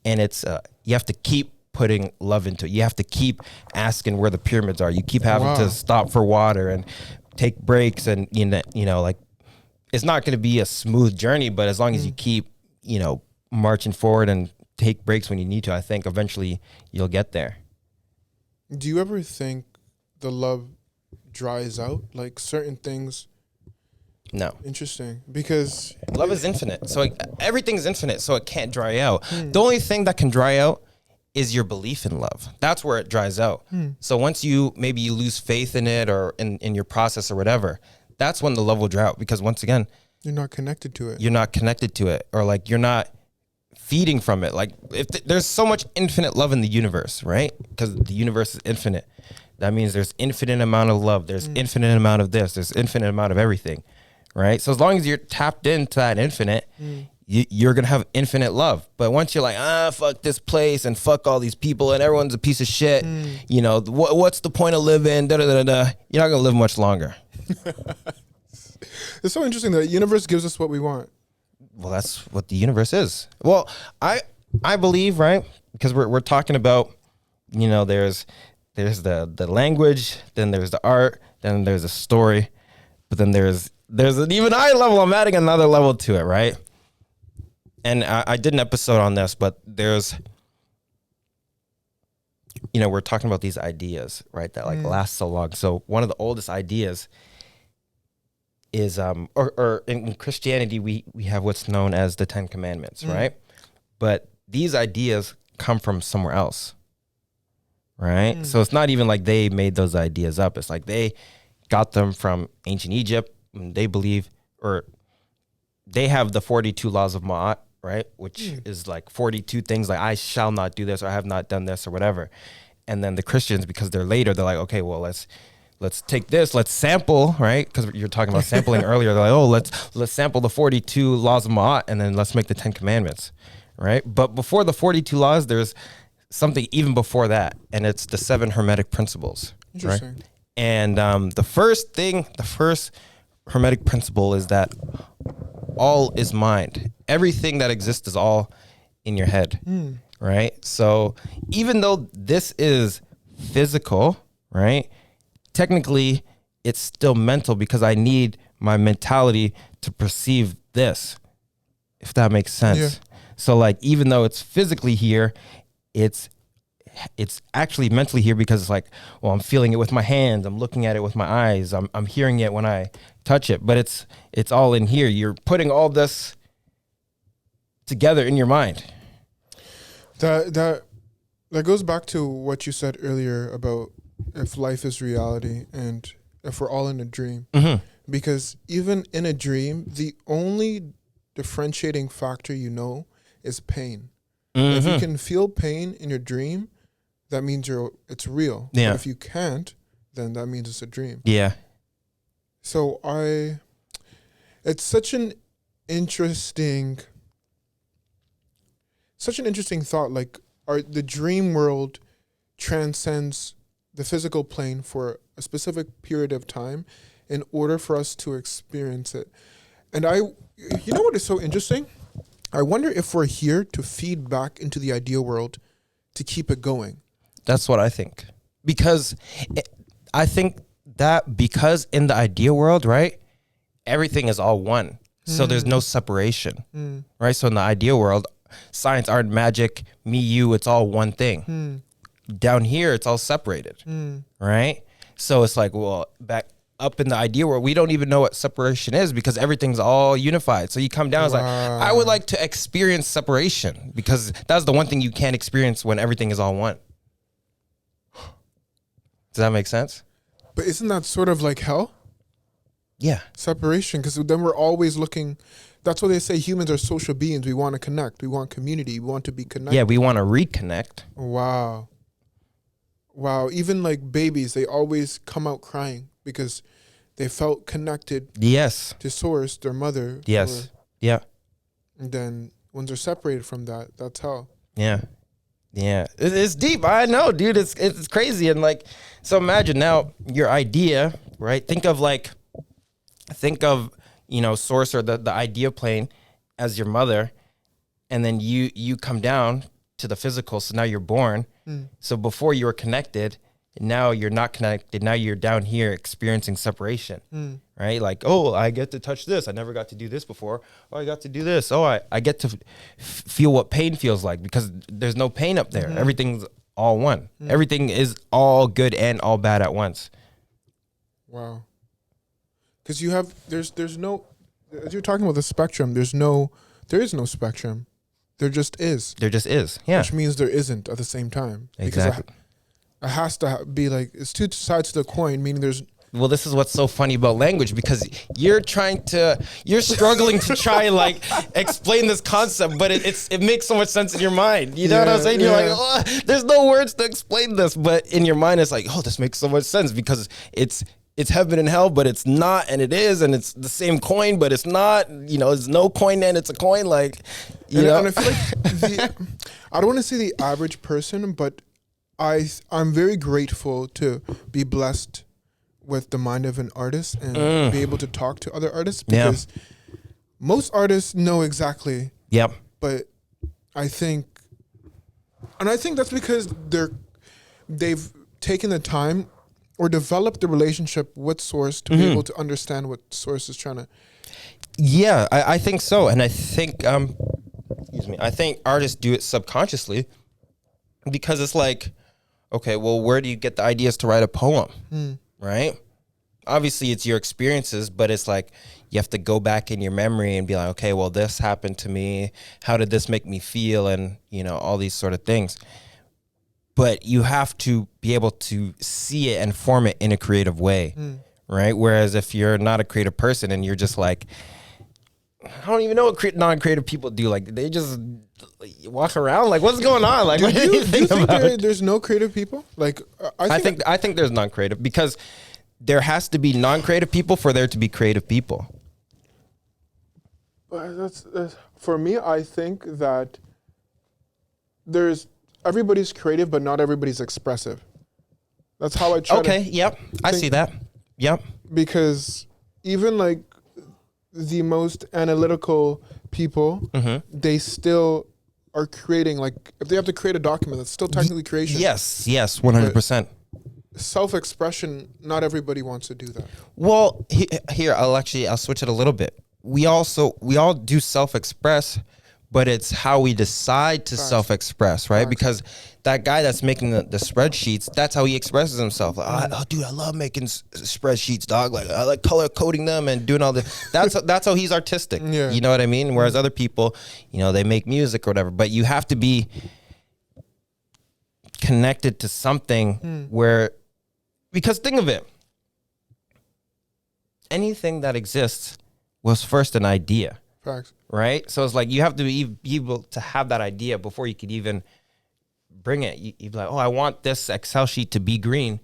and it's you have to keep putting love into it. You have to keep asking where the pyramids are. You keep having to stop for water and take breaks, and you know, like it's not going to be a smooth journey, but as long as you keep, you know, marching forward and take breaks when you need to, I think eventually you'll get there. Do you ever think the love dries out? Like certain things No. Interesting, because Love is infinite. So everything's infinite, so it can't dry out. The only thing that can dry out is your belief in love. That's where it dries out. So once you lose faith in it or in your process or whatever, that's when the love will dry out, because once again, you're not connected to it. you're not connected to it, or like you're not feeding from it. Like if there's so much infinite love in the universe, right? Because the universe is infinite. That means there's infinite amount of love. There's infinite amount of this. There's infinite amount of everything, right? So as long as you're tapped into that infinite, you're going to have infinite love. But once you're like, fuck this place and fuck all these people and everyone's a piece of shit, you know, what's the point of living? Da, da, da, da. You're not going to live much longer. It's so interesting that the universe gives us what we want. Well, that's what the universe is. Well, I believe, right? Because we're talking about, you know, there's the language, then there's the art, then there's a story, but then there's an even higher level. I'm adding another level to it, right? And I did an episode on this, but there's, you know, we're talking about these ideas, right? That like last so long. So one of the oldest ideas is, or in Christianity, we have what's known as the 10 Commandments, right? But these ideas come from somewhere else, right? So it's not even like they made those ideas up. It's like they got them from ancient Egypt. And they believe, or they have the 42 laws of Ma'at, right? Which is like 42 things like I shall not do this, or I have not done this, or whatever. And then the Christians, because they're later, they're like, okay, well, let's take this, let's sample, right? Because you're talking about sampling earlier. They're like, oh, let's sample the 42 laws of Ma'at, and then let's make the 10 Commandments, right? But before the 42 laws, there's something even before that, and it's the 7 Hermetic principles, right? And the first Hermetic principle is that all is mind. Everything that exists is all in your head, right? So even though this is physical, right? Technically, it's still mental, because I need my mentality to perceive this, if that makes sense. Yeah. So like, even though it's physically here, it's actually mentally here, because it's like, well, I'm feeling it with my hands, I'm looking at it with my eyes, I'm hearing it when I touch it, but it's all in here. You're putting all this together in your mind. That goes back to what you said earlier about if life is reality and if we're all in a dream. Because even in a dream, the only differentiating factor is pain. If you can feel pain in your dream, that means it's real. Yeah. But if you can't, then that means it's a dream. Yeah. So it's such an interesting thought. Like, the dream world transcends the physical plane for a specific period of time in order for us to experience it. And you know what is so interesting? I wonder if we're here to feed back into the ideal world to keep it going. That's what I think. Because I think that because in the ideal world, right, everything is all one. So there's no separation, right? So in the ideal world, science, art, magic, me, you, it's all one thing. Down here, it's all separated, right? So it's like, well, back up in the ideal world, we don't even know what separation is, because everything's all unified. So you come down, it's like, I would like to experience separation, because that's the one thing you can't experience when everything is all one. Does that make sense? But isn't that sort of like hell? Yeah. Separation, because then we're always looking. That's why they say humans are social beings. We want to connect. We want community. We want to be connected. Yeah, we want to reconnect. Wow. Even like babies, they always come out crying because they felt connected. Yes. To source, their mother. Yes. Yeah. And then when they're separated from that, that's hell. Yeah. Yeah. It's deep. I know, dude. It's crazy. And like, so imagine now your idea, right? Think of, you know, source, or the idea plane as your mother, and then you come down to the physical. So now you're born. So before you were connected, now you're not connected. Now you're down here experiencing separation, right? Like, oh, I get to touch this. I never got to do this before. Oh, I got to do this. Oh, I get to feel what pain feels like, because there's no pain up there. Everything's all one. Everything is all good and all bad at once. Wow. because there's no, as you're talking about the spectrum, there is no spectrum. There just is. There just is. Yeah. Which means there isn't at the same time. Exactly. Because it has to be like, it's two sides to the coin, meaning there's. Well, this is what's so funny about language, because you're struggling to try and like explain this concept, but it makes so much sense in your mind. You know what I'm saying? You're like, oh, there's no words to explain this, but in your mind, it's like, oh, this makes so much sense because it's heaven and hell, but it's not, and it is, and it's the same coin, but it's not. You know, it's no coin and it's a coin. Like, you know. And I feel like I don't want to say the average person, but I'm very grateful to be blessed with the mind of an artist and be able to talk to other artists, because most artists know exactly. Yep. But I think that's because they've taken the time or developed the relationship with Source to be able to understand what Source is trying to. Yeah, I think so. And I think, I think artists do it subconsciously, because it's like, okay, well, where do you get the ideas to write a poem? Right? Obviously, it's your experiences, but it's like you have to go back in your memory and be like, okay, well, this happened to me. How did this make me feel? And, you know, all these sort of things. But you have to be able to see it and form it in a creative way, right? Whereas if you're not a creative person and you're just like, I don't even know what non-creative people do. Like, they just walk around like, what's going on? Like, what do you think about there's no creative people? Like, I think there's non-creative, because there has to be non-creative people for there to be creative people. That's for me. I think that everybody's creative, but not everybody's expressive. That's how I try. Okay. Yep. I see that. Yep. Because even like the most analytical people, they still are creating. Like, if they have to create a document, that's still technically creation. Yes. 100%. Self-expression, not everybody wants to do that. Well, here I'll switch it a little bit. We all do self-express, but it's how we decide to self-express, right? Because that guy that's making the spreadsheets, that's how he expresses himself. Like, oh, dude, I love making spreadsheets, dog. Like, I like color coding them and doing all this. That's how he's artistic. Yeah. You know what I mean? Whereas other people, you know, they make music or whatever, but you have to be connected to something where, because think of it, anything that exists was first an idea. Facts. Right? So it's like you have to be able to have that idea before you could even bring it. You'd be like, oh, I want this Excel sheet to be green,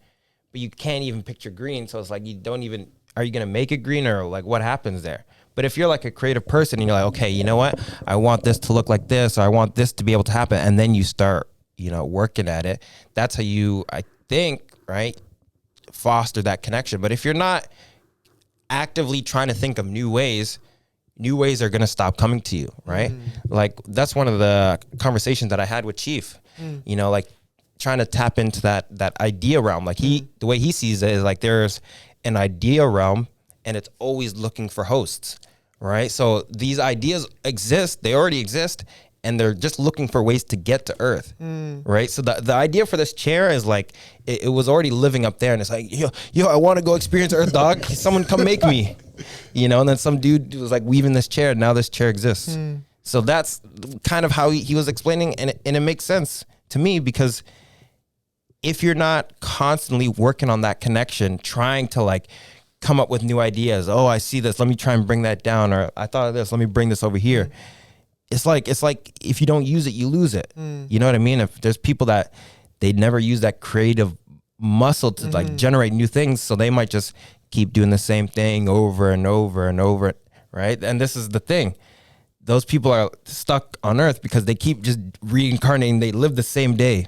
but you can't even picture green. So it's like, are you going to make it green, or like what happens there? But if you're like a creative person and you're like, okay, you know what? I want this to look like this, or I want this to be able to happen. And then you start, you know, working at it. That's how you, I think, right, foster that connection. But if you're not actively trying to think of new ways are going to stop coming to you, right? Like, that's one of the conversations that I had with Chief, you know, like trying to tap into that idea realm. Like, the way he sees it is like there's an idea realm and it's always looking for hosts, right? So these ideas exist, they already exist, and they're just looking for ways to get to Earth, right? So the idea for this chair is like, it was already living up there, and it's like, yo, I want to go experience Earth, dog. Someone come make me, you know? And then some dude was like weaving this chair, and now this chair exists. So that's kind of how he was explaining, and it makes sense to me, because if you're not constantly working on that connection, trying to like come up with new ideas, oh, I see this, let me try and bring that down, or I thought of this, let me bring this over here. It's like if you don't use it, you lose it. You know what I mean? If there's people that they never use that creative muscle to like generate new things, so they might just keep doing the same thing over and over and over, right? And this is the thing. Those people are stuck on Earth because they keep just reincarnating. They live the same day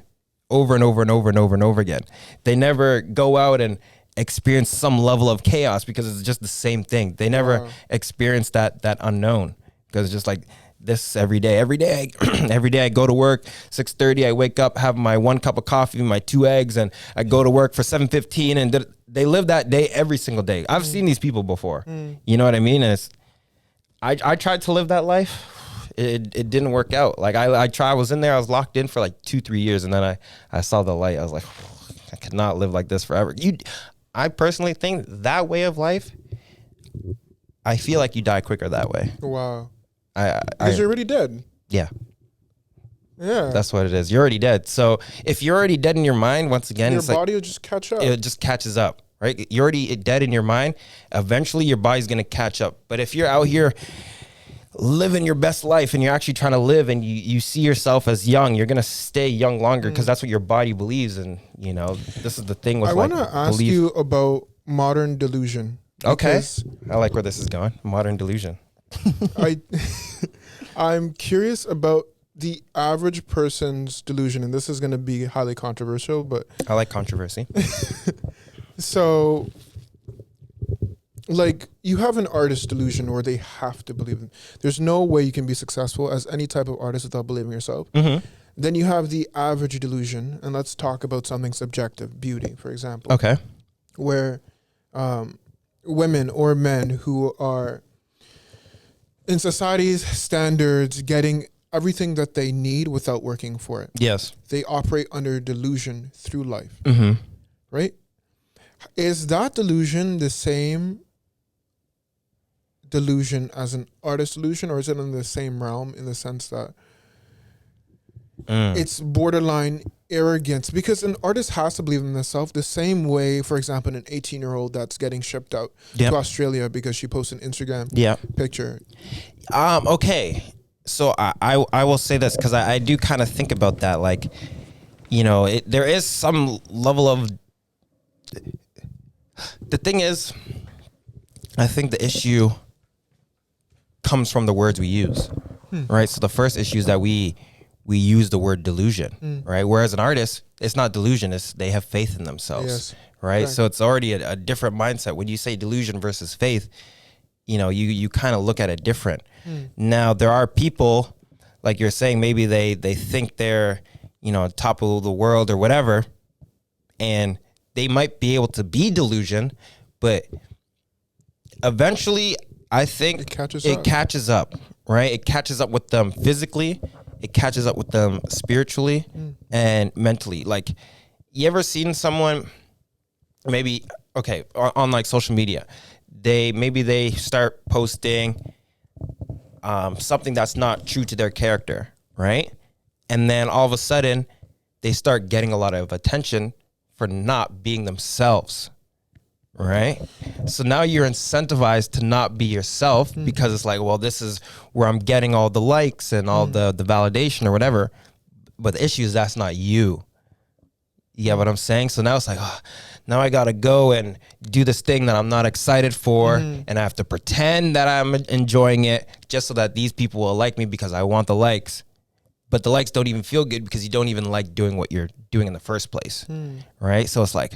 over and over and over and over and over again. They never go out and experience some level of chaos because it's just the same thing. They never experience that unknown, because it's just like this every day. Every day I go to work, 6:30, I wake up, have my 1 cup of coffee, my 2 eggs, and I go to work for 7:15, and they live that day every single day. I've seen these people before. You know what I mean? And I tried to live that life. It didn't work out. Like I was in there, I was locked in for like 2-3 years, and then I saw the light. I was like, I could not live like this forever. I personally think that way of life, I feel like you die quicker that way. Wow. I Because you're already dead. yeah. Yeah. That's what it is. You're already dead. So if you're already dead in your mind, once again, Your it's body like will just catch up. it just catches up, right? You're already dead in your mind. Eventually, your body's gonna catch up. But if you're out here living your best life and you're actually trying to live and you see yourself as young, you're gonna stay young longer because that's what your body believes. And you know, this is the thing with I want to ask you about modern delusion. Okay, because I like where this is going. Modern delusion. I'm curious about the average person's delusion, and this is going to be highly controversial, but I like controversy. so like you have an artist delusion where they have to believe in. There's no way you can be successful as any type of artist without believing yourself. Mm-hmm. Then you have the average delusion, and let's talk about something subjective, beauty, for example. Okay. Where women or men who are in society's standards getting everything that they need without working for it. Yes. They operate under delusion through life, Mm-hmm. right? Is that delusion the same delusion as an artist delusion, or is it in the same realm in the sense that it's borderline arrogance? Because an artist has to believe in themselves the same way, for example, an 18-year-old that's getting shipped out Yep. to Australia because she posted an Instagram picture. Okay. So I will say this because I do kind of think about that. Like, you know, there is some level of, the thing is, I think the issue comes from the words we use, right? So the first issue is that we use the word delusion, right? Whereas an artist, it's not delusion, it's they have faith in themselves, Yes. right? Right. So it's already a different mindset. When you say delusion versus faith, you know, you kind of look at it different. Now, there are people, like you're saying, maybe they think they're, you know, top of the world or whatever, and they might be able to be delusion, but eventually, I think it catches up, right? It catches up with them physically, it catches up with them spiritually and mentally. Like, you ever seen someone, maybe, okay, on like social media, they start posting something that's not true to their character, right? And then all of a sudden, they start getting a lot of attention for not being themselves, right? So now you're incentivized to not be yourself because it's like, well, this is where I'm getting all the likes and all the validation or whatever. But the issue is that's not you. You get what I'm saying? So now it's like, oh, now I got to go and do this thing that I'm not excited for. And I have to pretend that I'm enjoying it just so that these people will like me because I want the likes. But the likes don't even feel good because you don't even like doing what you're doing in the first place, right? So it's like,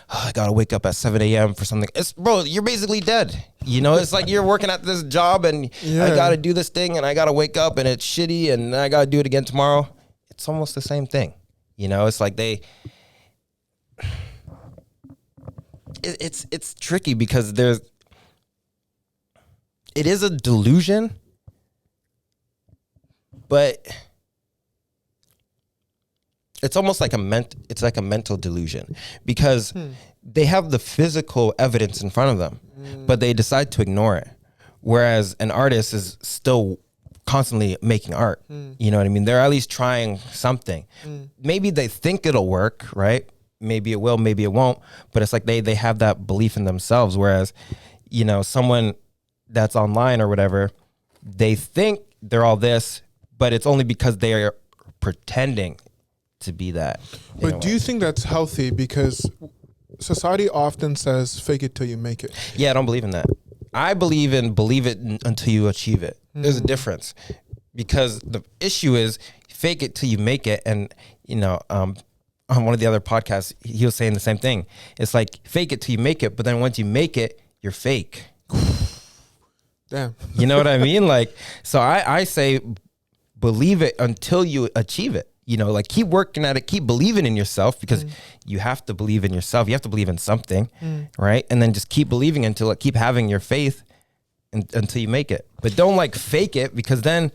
oh, I got to wake up at 7 a.m. for something. Bro, you're basically dead. You know, it's like you're working at this job and I got to do this thing and I got to wake up and it's shitty and I got to do it again tomorrow. It's almost the same thing. You know, it's like it's tricky because it is a delusion, but it's almost like it's like a mental delusion because they have the physical evidence in front of them, but they decide to ignore it. Whereas an artist is still constantly making art. You know what I mean? They're at least trying something. Maybe they think it'll work, right? Maybe it will, maybe it won't. But it's like they have that belief in themselves. Whereas, you know, someone that's online or whatever, they think they're all this, but it's only because they are pretending to be that. But do you think that's healthy? Because society often says, fake it till you make it. Yeah, I don't believe in that. I believe in believe it until you achieve it. There's a difference. Because the issue is fake it till you make it. And, you know, on one of the other podcasts, he was saying the same thing. It's like fake it till you make it. But then once you make it, you're fake. Damn. You know what I mean? Like, so I say believe it until you achieve it. You know, like keep working at it, keep believing in yourself because you have to believe in yourself. You have to believe in something, right? And then just keep believing until keep having your faith until you make it. But don't like fake it because then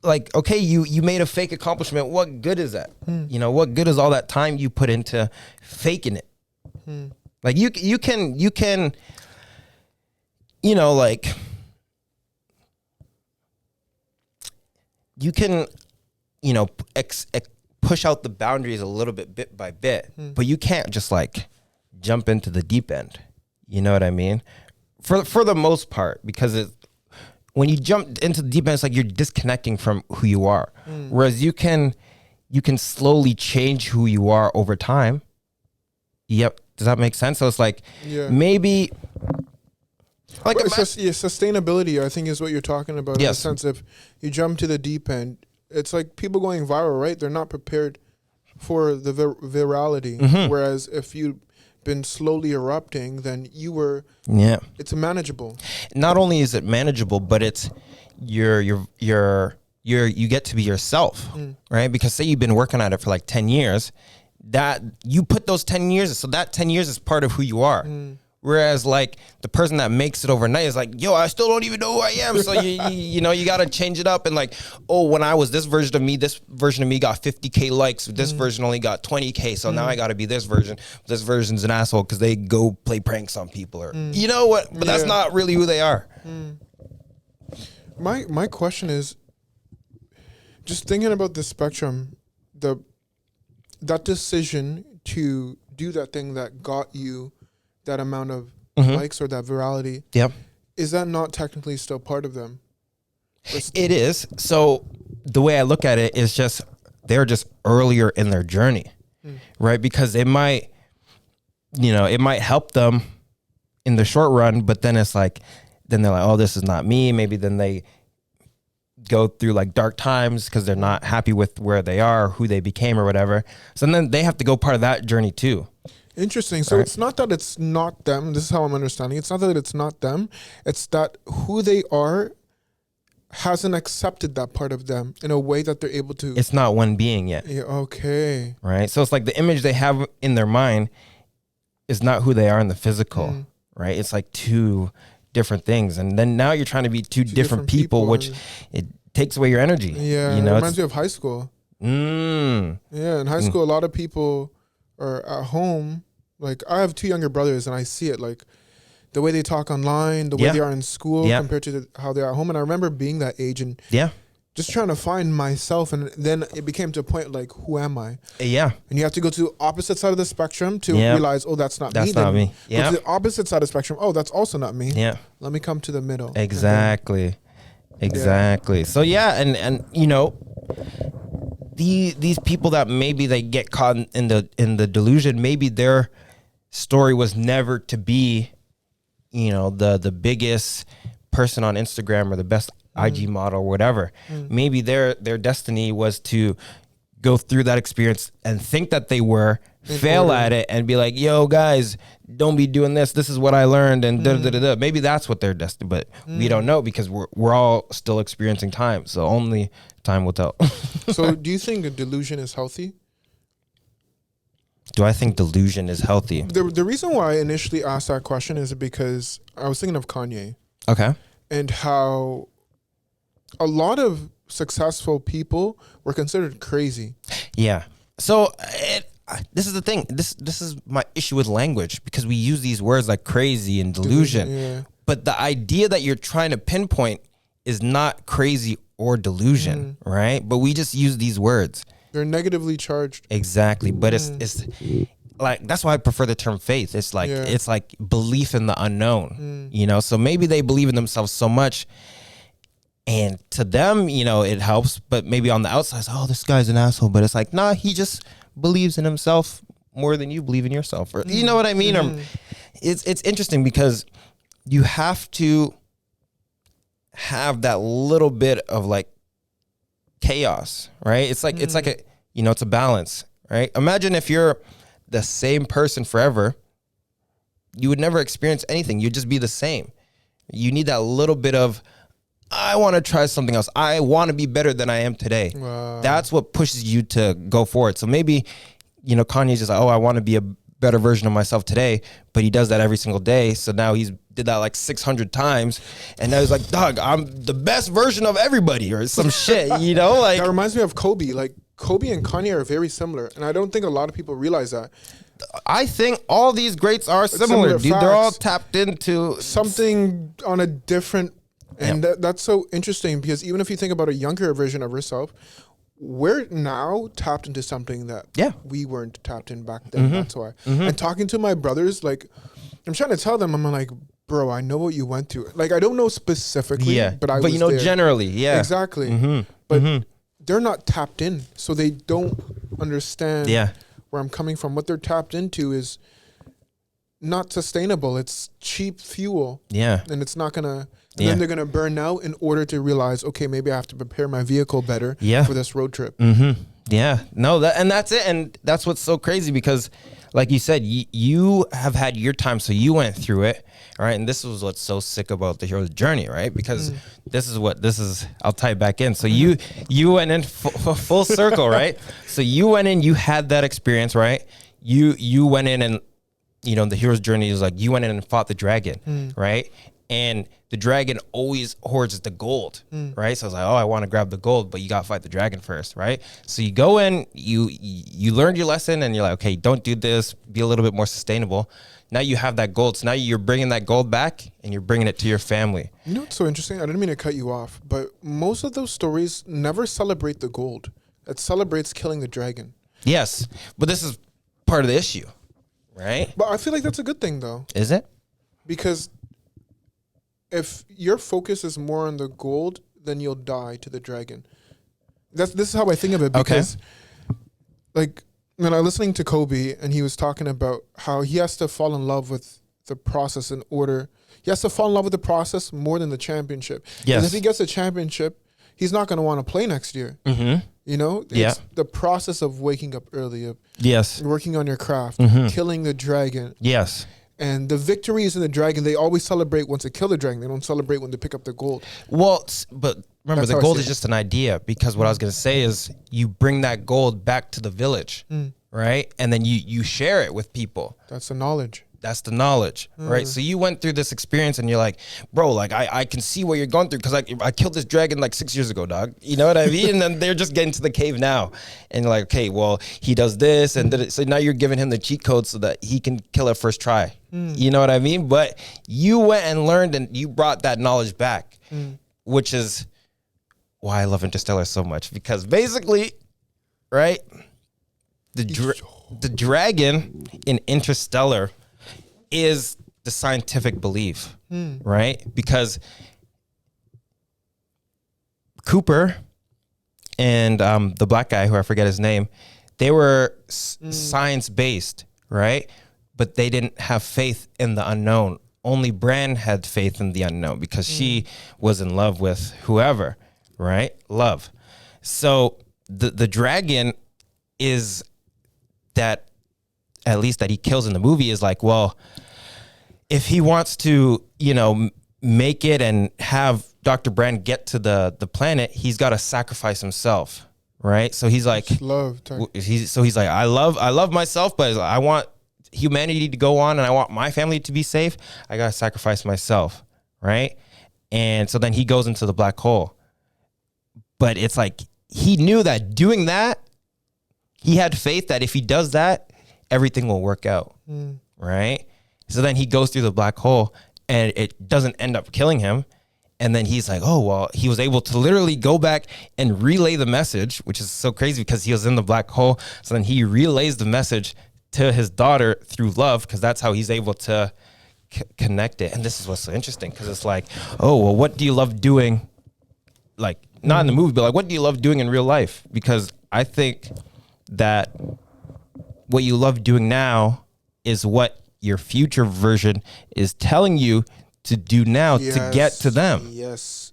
like, okay, you made a fake accomplishment. What good is that? You know, what good is all that time you put into faking it? Like you can, you know, like you can, you know, push out the boundaries a little bit by bit, but you can't just like jump into the deep end. You know what I mean? For the most part, because when you jump into the deep end, it's like you're disconnecting from who you are. Whereas you can slowly change who you are over time. Yep. Does that make sense? So it's like maybe like sustainability, I think, is what you're talking about. Yes. In the sense if you jump to the deep end, it's like people going viral, right? They're not prepared for the virality. Whereas if you've been slowly erupting, then it's manageable. Not only is it manageable, but it's you get to be yourself, right? Because say you've been working at it for like 10 years, that you put those 10 years, so that 10 years is part of who you are. Whereas like the person that makes it overnight is like, yo, I still don't even know who I am. So you know, you got to change it up. And like, oh, when I was this version of me got 50K likes. This version only got 20K. So now I got to be this version. This version's an asshole because they go play pranks on people, or you know what? But that's not really who they are. My question is, just thinking about the spectrum, that decision to do that thing that got you that amount of likes or that virality, is that not technically still part of them? It is. So the way I look at it is just they're just earlier in their journey, right? Because it might help them in the short run, but then it's like, then they're like, oh, this is not me. Maybe then they go through like dark times because they're not happy with where they are, who they became or whatever. So then they have to go part of that journey too. Interesting. So it's not that it's not them. This is how I'm understanding. It's not that it's not them. It's that who they are hasn't accepted that part of them in a way that they're able to. It's not one being yet. Yeah, okay. Right. So it's like the image they have in their mind is not who they are in the physical. Right. It's like two different things. And then now you're trying to be two different people, which it takes away your energy. Yeah. You know, it reminds me of high school. Yeah. In high school, a lot of people are at home. Like, I have 2 younger brothers, and I see it, like, the way they talk online, the way they are in school compared to how they are at home. And I remember being that age and just trying to find myself. And then it became to a point, like, who am I? Yeah. And you have to go to the opposite side of the spectrum to realize, oh, that's not me. That's not me. Go to the opposite side of the spectrum. Oh, that's also not me. Yeah. Let me come to the middle. Exactly. So, and you know, these people that maybe they get caught in the delusion, maybe their story was never to be, you know, the biggest person on Instagram or the best IG model or whatever. Maybe their destiny was to go through that experience and think that they were, fail at it and be like, yo guys, don't be doing this. This is what I learned and Maybe that's what they're destined, but we don't know because we're all still experiencing time. So only time will tell. So do you think a delusion is healthy? Do I think delusion is healthy? The reason why I initially asked that question is because I was thinking of Kanye. Okay. And how a lot of successful people were considered crazy. Yeah. So this is the thing. This is my issue with language, because we use these words like crazy and delusion. But the idea that you're trying to pinpoint is not crazy or delusion, right? But we just use these words. They're negatively charged. Exactly. But it's like, that's why I prefer the term faith. It's like it's like belief in the unknown, you know? So maybe they believe in themselves so much, and to them, you know, it helps, but maybe on the outside, it's, oh, this guy's an asshole. But it's like, nah, he just believes in himself more than you believe in yourself. Or, you know what I mean? It's interesting because you have to have that little bit of like chaos, right? It's like it's like a, you know, it's a balance, right? Imagine if you're the same person forever, you would never experience anything. You'd just be the same. You need that little bit of, I want to try something else. I want to be better than I am today. Wow. That's what pushes you to go forward. So maybe, you know, Kanye's just like, oh, I want to be a better version of myself today, but he does that every single day. So now he's did that like 600 times, and now he's like, dog, I'm the best version of everybody, or some shit, you know? Like, that reminds me of Kobe. Like, Kobe and Kanye are very similar, and I don't think a lot of people realize that. I think all these greats are similar, dude. They're all tapped into something on a different And that's so interesting because even if you think about a younger version of herself, we're now tapped into something that we weren't tapped in back then. That's why. And talking to my brothers, like, I'm trying to tell them, I'm like, bro, I know what you went through. Like, I don't know specifically, but I was you know, there. generally, Exactly. But they're not tapped in, so they don't understand where I'm coming from. What they're tapped into is not sustainable. It's cheap fuel. Yeah. And it's not gonna. And then they're gonna burn out in order to realize, okay, maybe I have to prepare my vehicle better for this road trip. Yeah. No, that's it. And that's what's so crazy because, like you said, you have had your time, so you went through it, right? And this was what's so sick about the hero's journey, right? Because this is. I'll tie it back in. So you went in full circle, right? So you went in, you had that experience, right? You went in and, you know, the hero's journey is like you went in and fought the dragon, right? And the dragon always hoards the gold, right? So I was like, oh, I want to grab the gold, but you got to fight the dragon first, right? So you go in, you learned your lesson, and you're like, okay, don't do this. Be a little bit more sustainable. Now you have that gold. So now you're bringing that gold back, and you're bringing it to your family. You know what's so interesting? I didn't mean to cut you off, but most of those stories never celebrate the gold. It celebrates killing the dragon. Yes, but this is part of the issue, right? But I feel like that's a good thing, though. Is it? Because if your focus is more on the gold, then you'll die to the dragon. This is how I think of it. Because, like, when I was listening to Kobe, and he was talking about how he has to fall in love with the process in order. He has to fall in love with the process more than the championship. Yes. If he gets a championship, he's not going to want to play next year. You know, it's the process of waking up early, working on your craft, killing the dragon. Yes. And the victories in the dragon, they always celebrate once they kill the dragon. They don't celebrate when they pick up the gold. Well, but remember, the gold is just an idea, because what I was going to say is you bring that gold back to the village, right? And then you share it with people. That's the knowledge. That's the knowledge, right? So you went through this experience and you're like, bro, like I can see what you're going through because I killed this dragon like 6 years ago, dog. You know what I mean? And then they're just getting to the cave now. And you're like, okay, well, he does this. And so now you're giving him the cheat code so that he can kill it first try. You know what I mean? But you went and learned and you brought that knowledge back, which is why I love Interstellar so much. Because basically, right, the dragon in Interstellar is the scientific belief, right? Because Cooper and the black guy, who I forget his name, they were science-based, right? But they didn't have faith in the unknown. Only Bran had faith in the unknown because she was in love with whoever, right? Love. So the dragon is that, at least that he kills in the movie, is like, well, if he wants to, you know, make it and have Dr. Bran get to the planet, he's got to sacrifice himself, right? So he's like, he's like, I love myself, but I want humanity to go on and I want my family to be safe. I got to sacrifice myself, right? And so then he goes into the black hole. But it's like, he knew that doing that, he had faith that if he does that, everything will work out, right? So then he goes through the black hole and it doesn't end up killing him. And then he's like, oh, well, he was able to literally go back and relay the message, which is so crazy because he was in the black hole. So then he relays the message to his daughter through love, because that's how he's able to connect it. And this is what's so interesting, because it's like, oh, well, what do you love doing? Like, not in the movie, but like, what do you love doing in real life? Because I think that what you love doing now is what your future version is telling you to do now to get to them. Yes.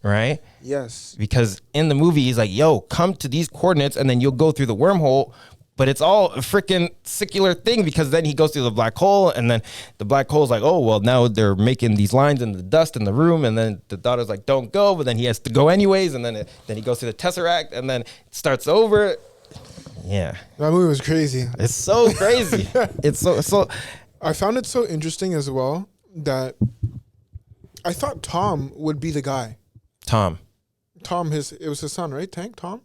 Right? Yes. Because in the movie, he's like, yo, come to these coordinates and then you'll go through the wormhole. But it's all a freaking secular thing, because then he goes through the black hole and then the black hole's like, oh, well, now they're making these lines in the dust in the room. And then the daughter's like, don't go. But then he has to go anyways. And then he goes through the Tesseract and then it starts over. Yeah. That movie was crazy. It's so crazy. It's so. I found it so interesting as well that I thought Tom would be the guy. Tom, it was his son, right? Tom?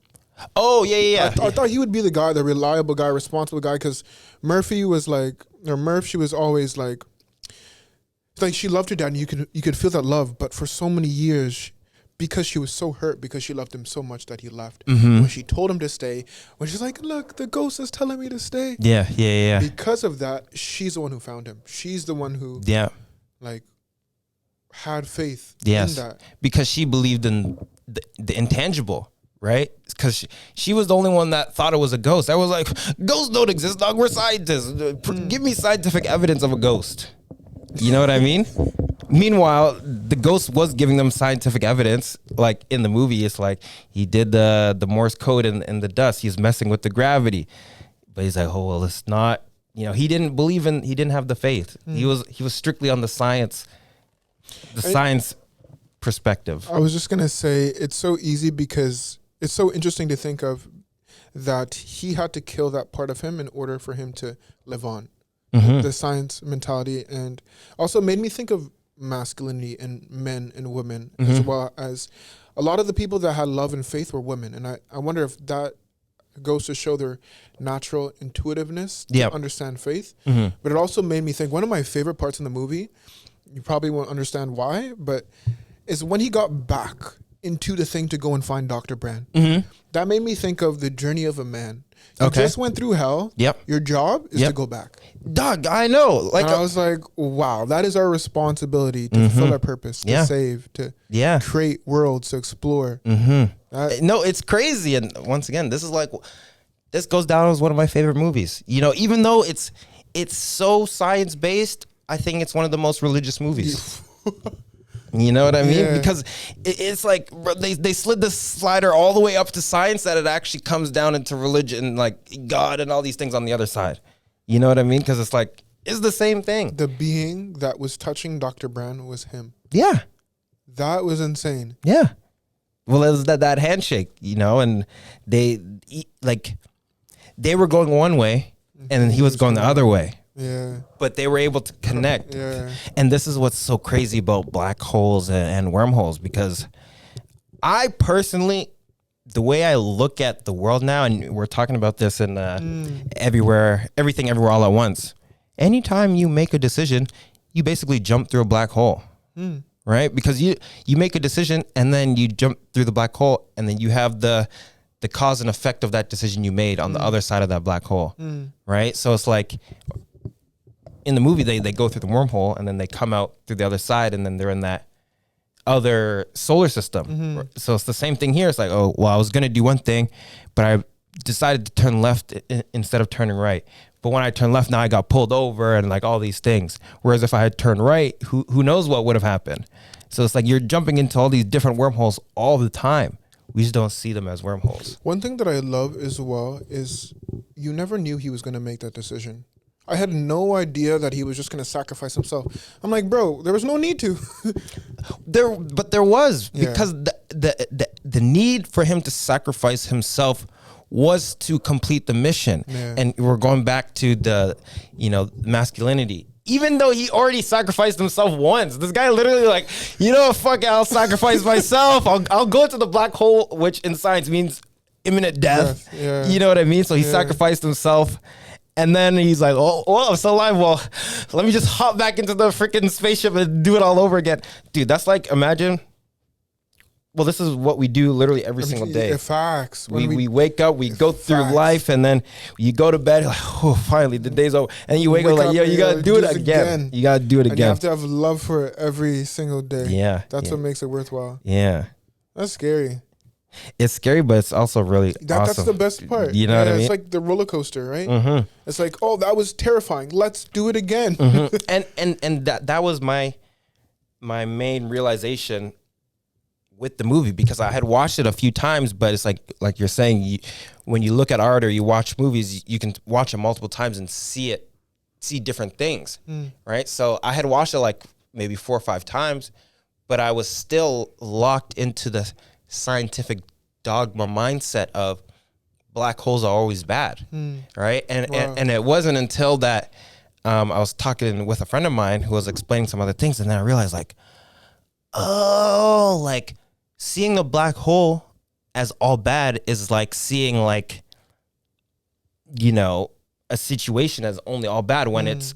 Oh, yeah. I thought he would be the guy, the reliable guy, responsible guy, because Murphy was like, or Murph, she was always like, It's like she loved her dad, and you could feel that love. But for so many years, because she was so hurt, because she loved him so much that he left. When she told him to stay, when she's like, "Look, the ghost is telling me to stay." Yeah. Because of that, she's the one who found him. She's the one who like had faith in that. Because she believed in the intangible, right? Because she was the only one that thought it was a ghost. I was like, ghosts don't exist, dog. We're scientists. Give me scientific evidence of a ghost. You know what I mean? Meanwhile, the ghost was giving them scientific evidence. Like in the movie, it's like he did the Morse code in the dust. He's messing with the gravity. But he's like, oh, well, it's not, he didn't he didn't have the faith. He was strictly on the science perspective. I was just going to say, it's so easy because it's so interesting to think of that he had to kill that part of him in order for him to live on. The science mentality, and also made me think of masculinity in men and women, as well as a lot of the people that had love and faith were women. And I wonder if that goes to show their natural intuitiveness to understand faith. But it also made me think, one of my favorite parts in the movie, you probably won't understand why, but is when he got back into the thing to go and find Dr. Brand. That made me think of the journey of a man. You just went through hell. Your job is to go back. Dog, I know. Like, and I was like, wow, that is our responsibility to fulfill our purpose, to save, to create worlds, to explore. No, it's crazy. And once again, this goes down as one of my favorite movies. Even though it's so science-based, I think it's one of the most religious movies. You know what I mean? Because it's like they slid the slider all the way up to science that it actually comes down into religion, like God and all these things on the other side. You know what I mean? Because it's like, it's the same thing. The being that was touching Dr. Brand was him. Yeah. That was insane. Yeah. Well, it was that handshake, and they were going one way and then he was going the other way. Yeah. But they were able to connect. Yeah. And this is what's so crazy about black holes and wormholes, because I personally, the way I look at the world now, and we're talking about this in everything, everywhere, all at once. Anytime you make a decision, you basically jump through a black hole, right? Because you make a decision and then you jump through the black hole, and then you have the cause and effect of that decision you made on the other side of that black hole, right? So it's like, in the movie, they go through the wormhole and then they come out through the other side, and then they're in that other solar system. So it's the same thing here. It's like, oh, well, I was going to do one thing, but I decided to turn left instead of turning right. But when I turned left, now I got pulled over and like all these things. Whereas if I had turned right, who knows what would have happened? So it's like you're jumping into all these different wormholes all the time. We just don't see them as wormholes. One thing that I love as well is you never knew he was going to make that decision. I had no idea that he was just going to sacrifice himself. I'm like, bro, there was no need to. There was, because the need for him to sacrifice himself was to complete the mission. And we're going back to the, masculinity. Even though he already sacrificed himself once, this guy literally like, fuck it, I'll sacrifice myself. I'll go to the black hole, which in science means imminent death. You know what I mean? So he sacrificed himself. And then he's like, oh, I'm still alive. Well, let me just hop back into the freaking spaceship and do it all over again. Dude, that's like, imagine. Well, this is what we do literally every single day. Facts. We wake up, we go through life, and then you go to bed, like, oh, finally, the day's over. And you wake up like, you got to do it again. You got to do it again. And you have to have love for it every single day. Yeah. That's what makes it worthwhile. Yeah. That's scary. It's scary, but it's also really awesome. That's the best part. You know what I mean? It's like the roller coaster, right? It's like, oh, that was terrifying. Let's do it again. And that was my main realization with the movie, because I had watched it a few times, but it's like you're saying, when you look at art or you watch movies, you can watch it multiple times and see different things, right? So I had watched it like maybe 4 or 5 times, but I was still locked into the scientific dogma mindset of black holes are always bad, right? And it wasn't until that I was talking with a friend of mine who was explaining some other things, and then I realized like, oh, like seeing a black hole as all bad is like seeing like, a situation as only all bad when it's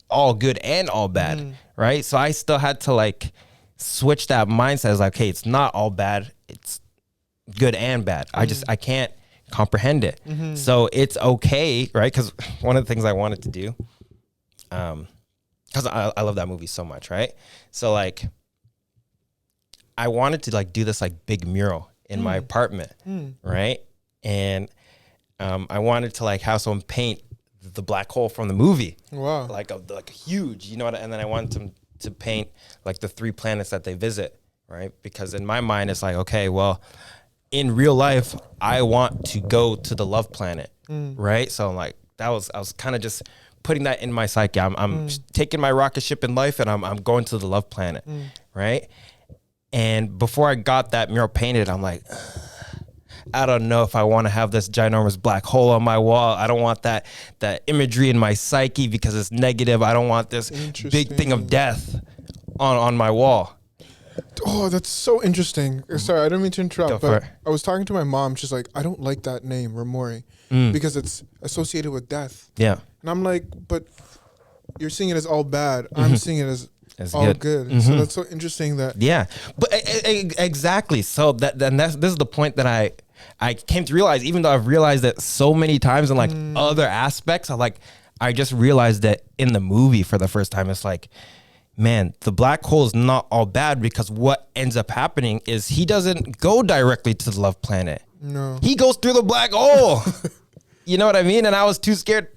all good and all bad, right? So I still had to like switch that mindset. It's like, hey, it's not all bad. It's good and bad. I can't comprehend it. So it's okay, right? Because one of the things I wanted to do, because I love that movie so much, right? So like, I wanted to like do this like big mural in my apartment, right? And I wanted to like have someone paint the black hole from the movie. Wow. Like huge, you know what? And then I wanted them to paint like the 3 planets that they visit, right? Because in my mind, it's like, okay, well, in real life, I want to go to the love planet, right? So I'm like, I was kind of just putting that in my psyche. I'm taking my rocket ship in life and I'm going to the love planet, right? And before I got that mural painted, I'm like, I don't know if I want to have this ginormous black hole on my wall. I don't want that imagery in my psyche because it's negative. I don't want this big thing of death on my wall. Oh, that's so interesting. Sorry, I didn't mean to interrupt, Go for but it. I was talking to my mom. She's like, I don't like that name, Роморі, because it's associated with death. Yeah. And I'm like, but you're seeing it as all bad. I'm seeing it as It's all good. good. So that's so interesting that. Yeah, but exactly. So this is the point that I came to realize, even though I've realized it so many times in like other aspects, I just realized that in the movie for the first time, it's like, man, the black hole is not all bad, because what ends up happening is he doesn't go directly to the love planet. No. He goes through the black hole. You know what I mean? And I was too scared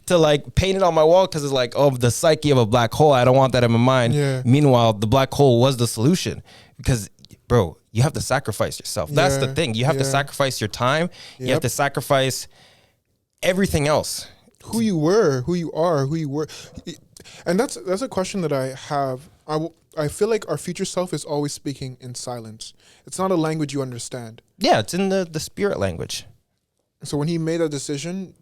to like paint it on my wall because it's like, oh, the psyche of a black hole. I don't want that in my mind. Yeah. Meanwhile, the black hole was the solution, because, bro, you have to sacrifice yourself. That's the thing. You have to sacrifice your time. You have to sacrifice everything else. Who you were, who you are, who you were. And that's a question that I have. I feel like our future self is always speaking in silence. It's not a language you understand. Yeah, it's in the spirit language. So when he made that decision,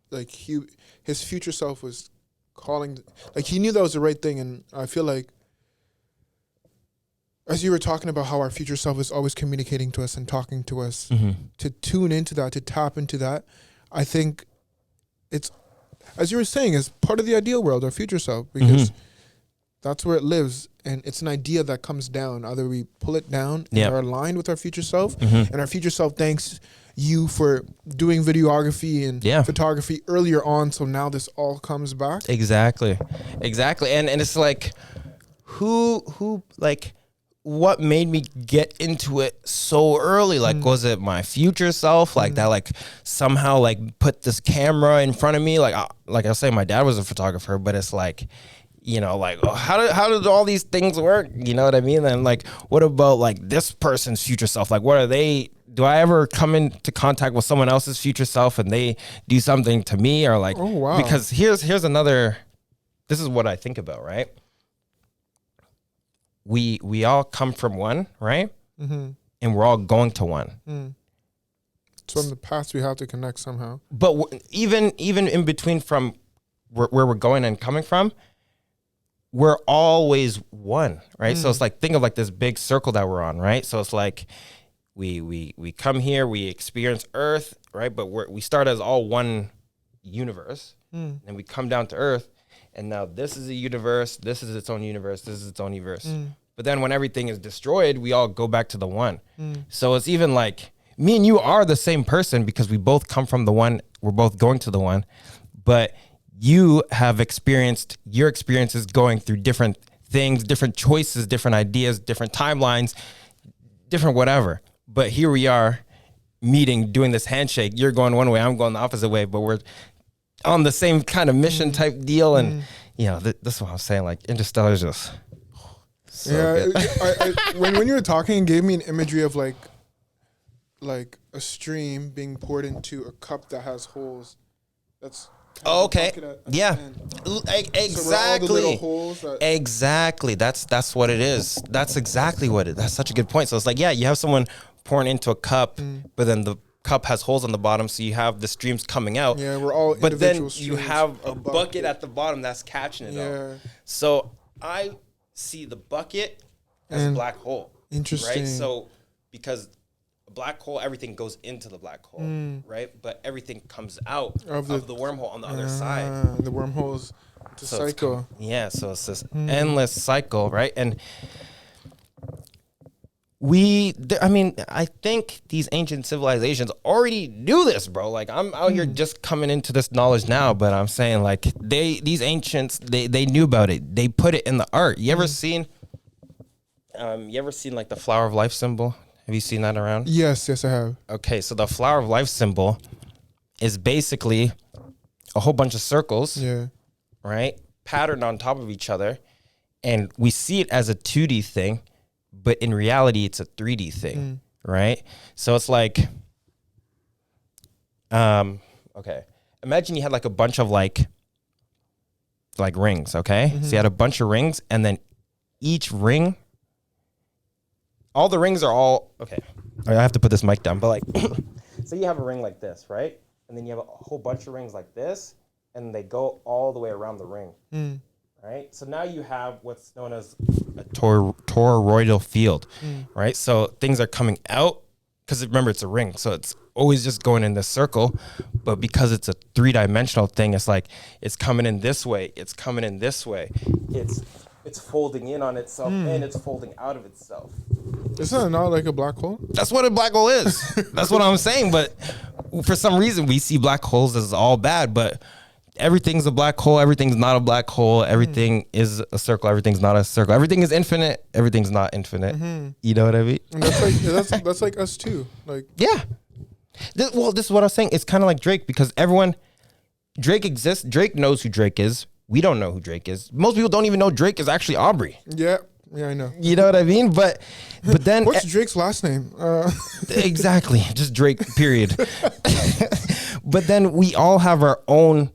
like his future self was calling, like he knew that was the right thing. And I feel like, as you were talking about how our future self is always communicating to us and talking to us, to tune into that, to tap into that, I think it's, as you were saying, is part of the ideal world, our future self, because that's where it lives. And it's an idea that comes down. Either we pull it down and are aligned with our future self, and our future self thanks you for doing videography and photography earlier on. So now this all comes back. Exactly. And it's like, who like, what made me get into it so early? Like, was it my future self? Like that, like somehow like put this camera in front of me? Like I was saying, my dad was a photographer, but it's like, you know, like, oh, how did all these things work? You know what I mean? And like, what about like this person's future self? Like, what are they? Do I ever come into contact with someone else's future self and they do something to me? Or like, oh, wow. Because here's another, this is what I think about, right? We all come from one, right? And we're all going to one. So in the past, we have to connect somehow. But even in between from where we're going and coming from, we're always one, right? So it's like, think of like this big circle that we're on, right? So it's like we come here, we experience Earth, right? But we start as all one universe, and we come down to Earth, and now this is a universe, this is its own universe, this is its own universe. But then when everything is destroyed, we all go back to the one. So it's even like, me and you are the same person because we both come from the one, we're both going to the one, but you have experienced your experiences going through different things, different choices, different ideas, different timelines, different whatever. But here we are meeting, doing this handshake. You're going one way, I'm going the opposite way, but we're on the same kind of mission type deal. And, you know, this is what I'm saying. Like, Interstellar is just so good. When you were talking, it gave me an imagery of like a stream being poured into a cup that has holes. That's okay. Yeah. Exactly. So all the little holes exactly. That's what it is. That's exactly what it. That's such a good point. So it's like, yeah, you have someone pouring into a cup, but then the cup has holes on the bottom, so you have the streams coming out. Yeah, we're all. But then streams, you have a bucket at the bottom that's catching it all. So I see the bucket as a black hole. Interesting. Right. So because a black hole, everything goes into the black hole, right? But everything comes out of the wormhole on the other side. The wormholes It's a cycle. So it's this endless cycle, right? And I think these ancient civilizations already knew this, bro. Like, I'm out here just coming into this knowledge now, but I'm saying, like, these ancients, they knew about it. They put it in the art. You ever seen like the flower of life symbol? Have you seen that around? Yes, I have. Okay, so the flower of life symbol is basically a whole bunch of circles, right? Patterned on top of each other. And we see it as a 2D thing, but in reality, it's a 3D thing, right? So it's like, okay. Imagine you had like a bunch of like rings, okay? So you had a bunch of rings, and then each ring, all the rings are all, okay. I have to put this mic down, but like, so you have a ring like this, right? And then you have a whole bunch of rings like this, and they go all the way around the ring, right? So now you have what's known as a toroidal field, right? So things are coming out, because remember, it's a ring, so it's always just going in this circle, but because it's a 3-dimensional thing, it's like, it's coming in this way, it's coming in this way, it's folding in on itself, and it's folding out of itself. Isn't that not like a black hole? That's what a black hole is. That's what I'm saying. But for some reason, we see black holes as all bad. But everything's a black hole. Everything's not a black hole. Everything is a circle. Everything's not a circle. Everything is infinite. Everything's not infinite. You know what I mean? And that's like that's like us too. Like, yeah. This is what I was saying. It's kind of like Drake, because Drake exists. Drake knows who Drake is. We don't know who Drake is. Most people don't even know Drake is actually Aubrey. Yeah, I know. You know what I mean? But then what's Drake's last name? Exactly, just Drake. Period. But then we all have our own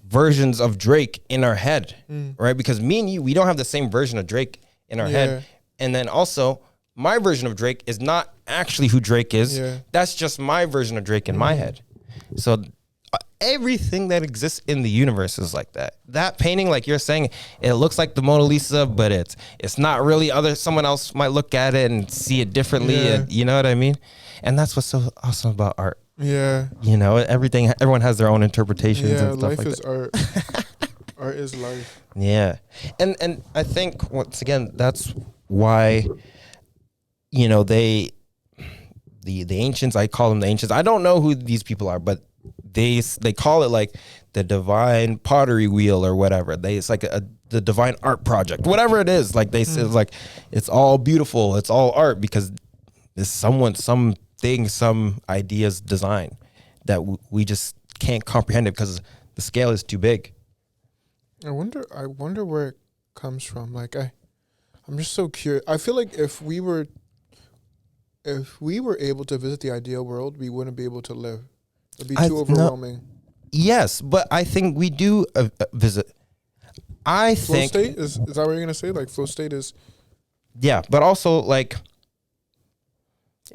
versions of Drake in our head, right? Because me and you, we don't have the same version of Drake in our head. And then also, my version of Drake is not actually who Drake is. That's just my version of Drake in my head. So everything that exists in the universe is like that. That painting, like you're saying, it looks like the Mona Lisa, but it's not really. Someone else might look at it and see it differently. And, you know what I mean? And that's what's so awesome about art. Yeah. You know, everyone has their own interpretations and stuff like that. Life is art. Art is life. Yeah. And I think, once again, that's why, you know, the ancients, I call them the ancients. I don't know who these people are, but they call it like the divine pottery wheel or whatever. It's like the divine art project, whatever it is. Like they say, like, it's all beautiful, it's all art, because there's something, some ideas, design that we just can't comprehend it because the scale is too big. I wonder where it comes from. Like, I'm just so curious. I feel like if we were able to visit the ideal world, we wouldn't be able to live. It'd be too overwhelming. Yes, but I think we do visit. I think flow state is that what you're gonna say? Like, flow state is. Yeah, but also, like,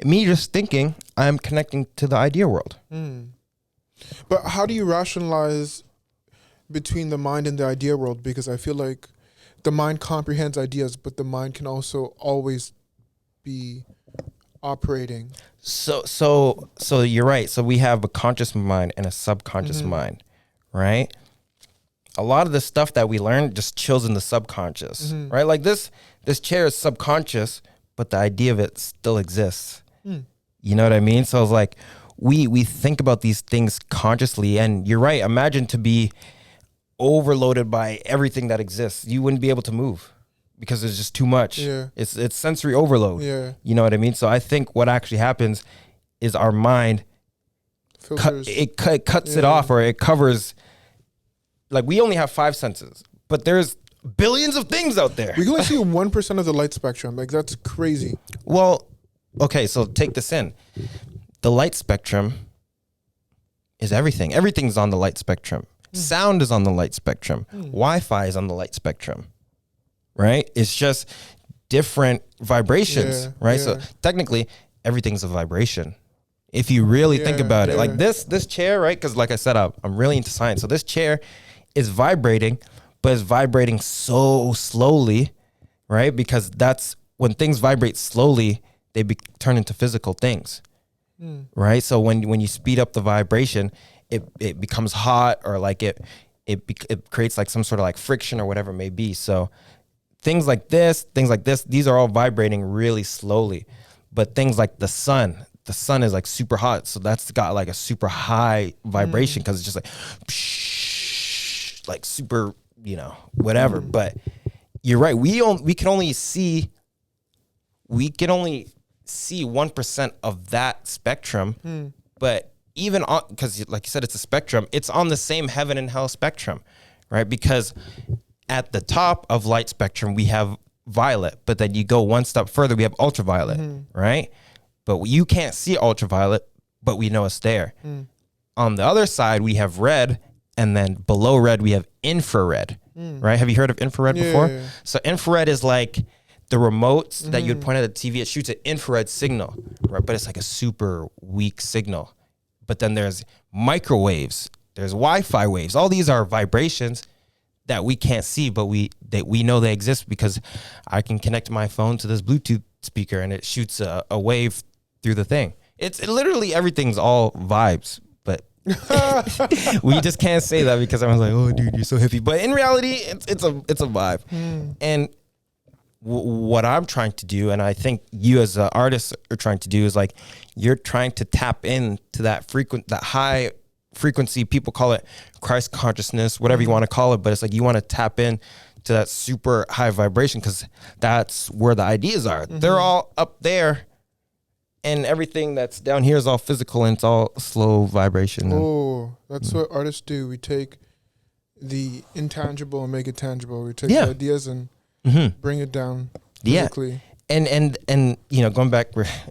me just thinking, I'm connecting to the idea world. But how do you rationalize between the mind and the idea world? Because I feel like the mind comprehends ideas, but the mind can also always be operating. So you're right. So we have a conscious mind and a subconscious mind, right? A lot of the stuff that we learn just chills in the subconscious, right? Like this chair is subconscious, but the idea of it still exists. You know what I mean? So it's like we think about these things consciously, and you're right. Imagine to be overloaded by everything that exists. You wouldn't be able to move, because there's just too much. It's sensory overload. You know what I mean? So I think what actually happens is our mind cuts it off, or it covers. Like, we only have 5 senses, but there's billions of things out there. We can only see 1% of the light spectrum. Like, that's crazy. Well, okay, so take this in. The light spectrum is everything. Everything's on the light spectrum. Sound is on the light spectrum. Wi-Fi is on the light spectrum. Right? It's just different vibrations, right? So technically, everything's a vibration. If you really think about it, like this chair, right? Because like I said, I'm really into science. So this chair is vibrating, but it's vibrating so slowly, right? Because that's when things vibrate slowly, they turn into physical things, right? So when you speed up the vibration, it becomes hot, or like it it creates like some sort of like friction or whatever it may be. So things like this, these are all vibrating really slowly. But things like the sun is like super hot. So that's got like a super high vibration because it's just like, psh, like super, whatever. But you're right. We can only see 1% of that spectrum. But even on, because like you said, it's a spectrum, it's on the same heaven and hell spectrum, right? Because at the top of light spectrum, we have violet, but then you go one step further, we have ultraviolet, right? But you can't see ultraviolet, but we know it's there. On the other side, we have red, and then below red, we have infrared, right? Have you heard of infrared before? Yeah. So infrared is like the remotes that you'd point at the TV. It shoots an infrared signal, right? But it's like a super weak signal. But then there's microwaves, there's Wi-Fi waves. All these are vibrations that we can't see, but we know they exist because I can connect my phone to this Bluetooth speaker and it shoots a wave through the thing. It's literally everything's all vibes, but we just can't say that because everyone's like, "Oh, dude, you're so hippie." But in reality, it's a vibe. And what I'm trying to do, and I think you as an artist are trying to do, is like you're trying to tap into that high frequency. People call it Christ consciousness, whatever you want to call it, but it's like you want to tap in to that super high vibration because that's where the ideas are. They're all up there, and everything that's down here is all physical and it's all slow vibration. Oh, that's what artists do. We take the intangible and make it tangible. We take the ideas and bring it down physically. And going back,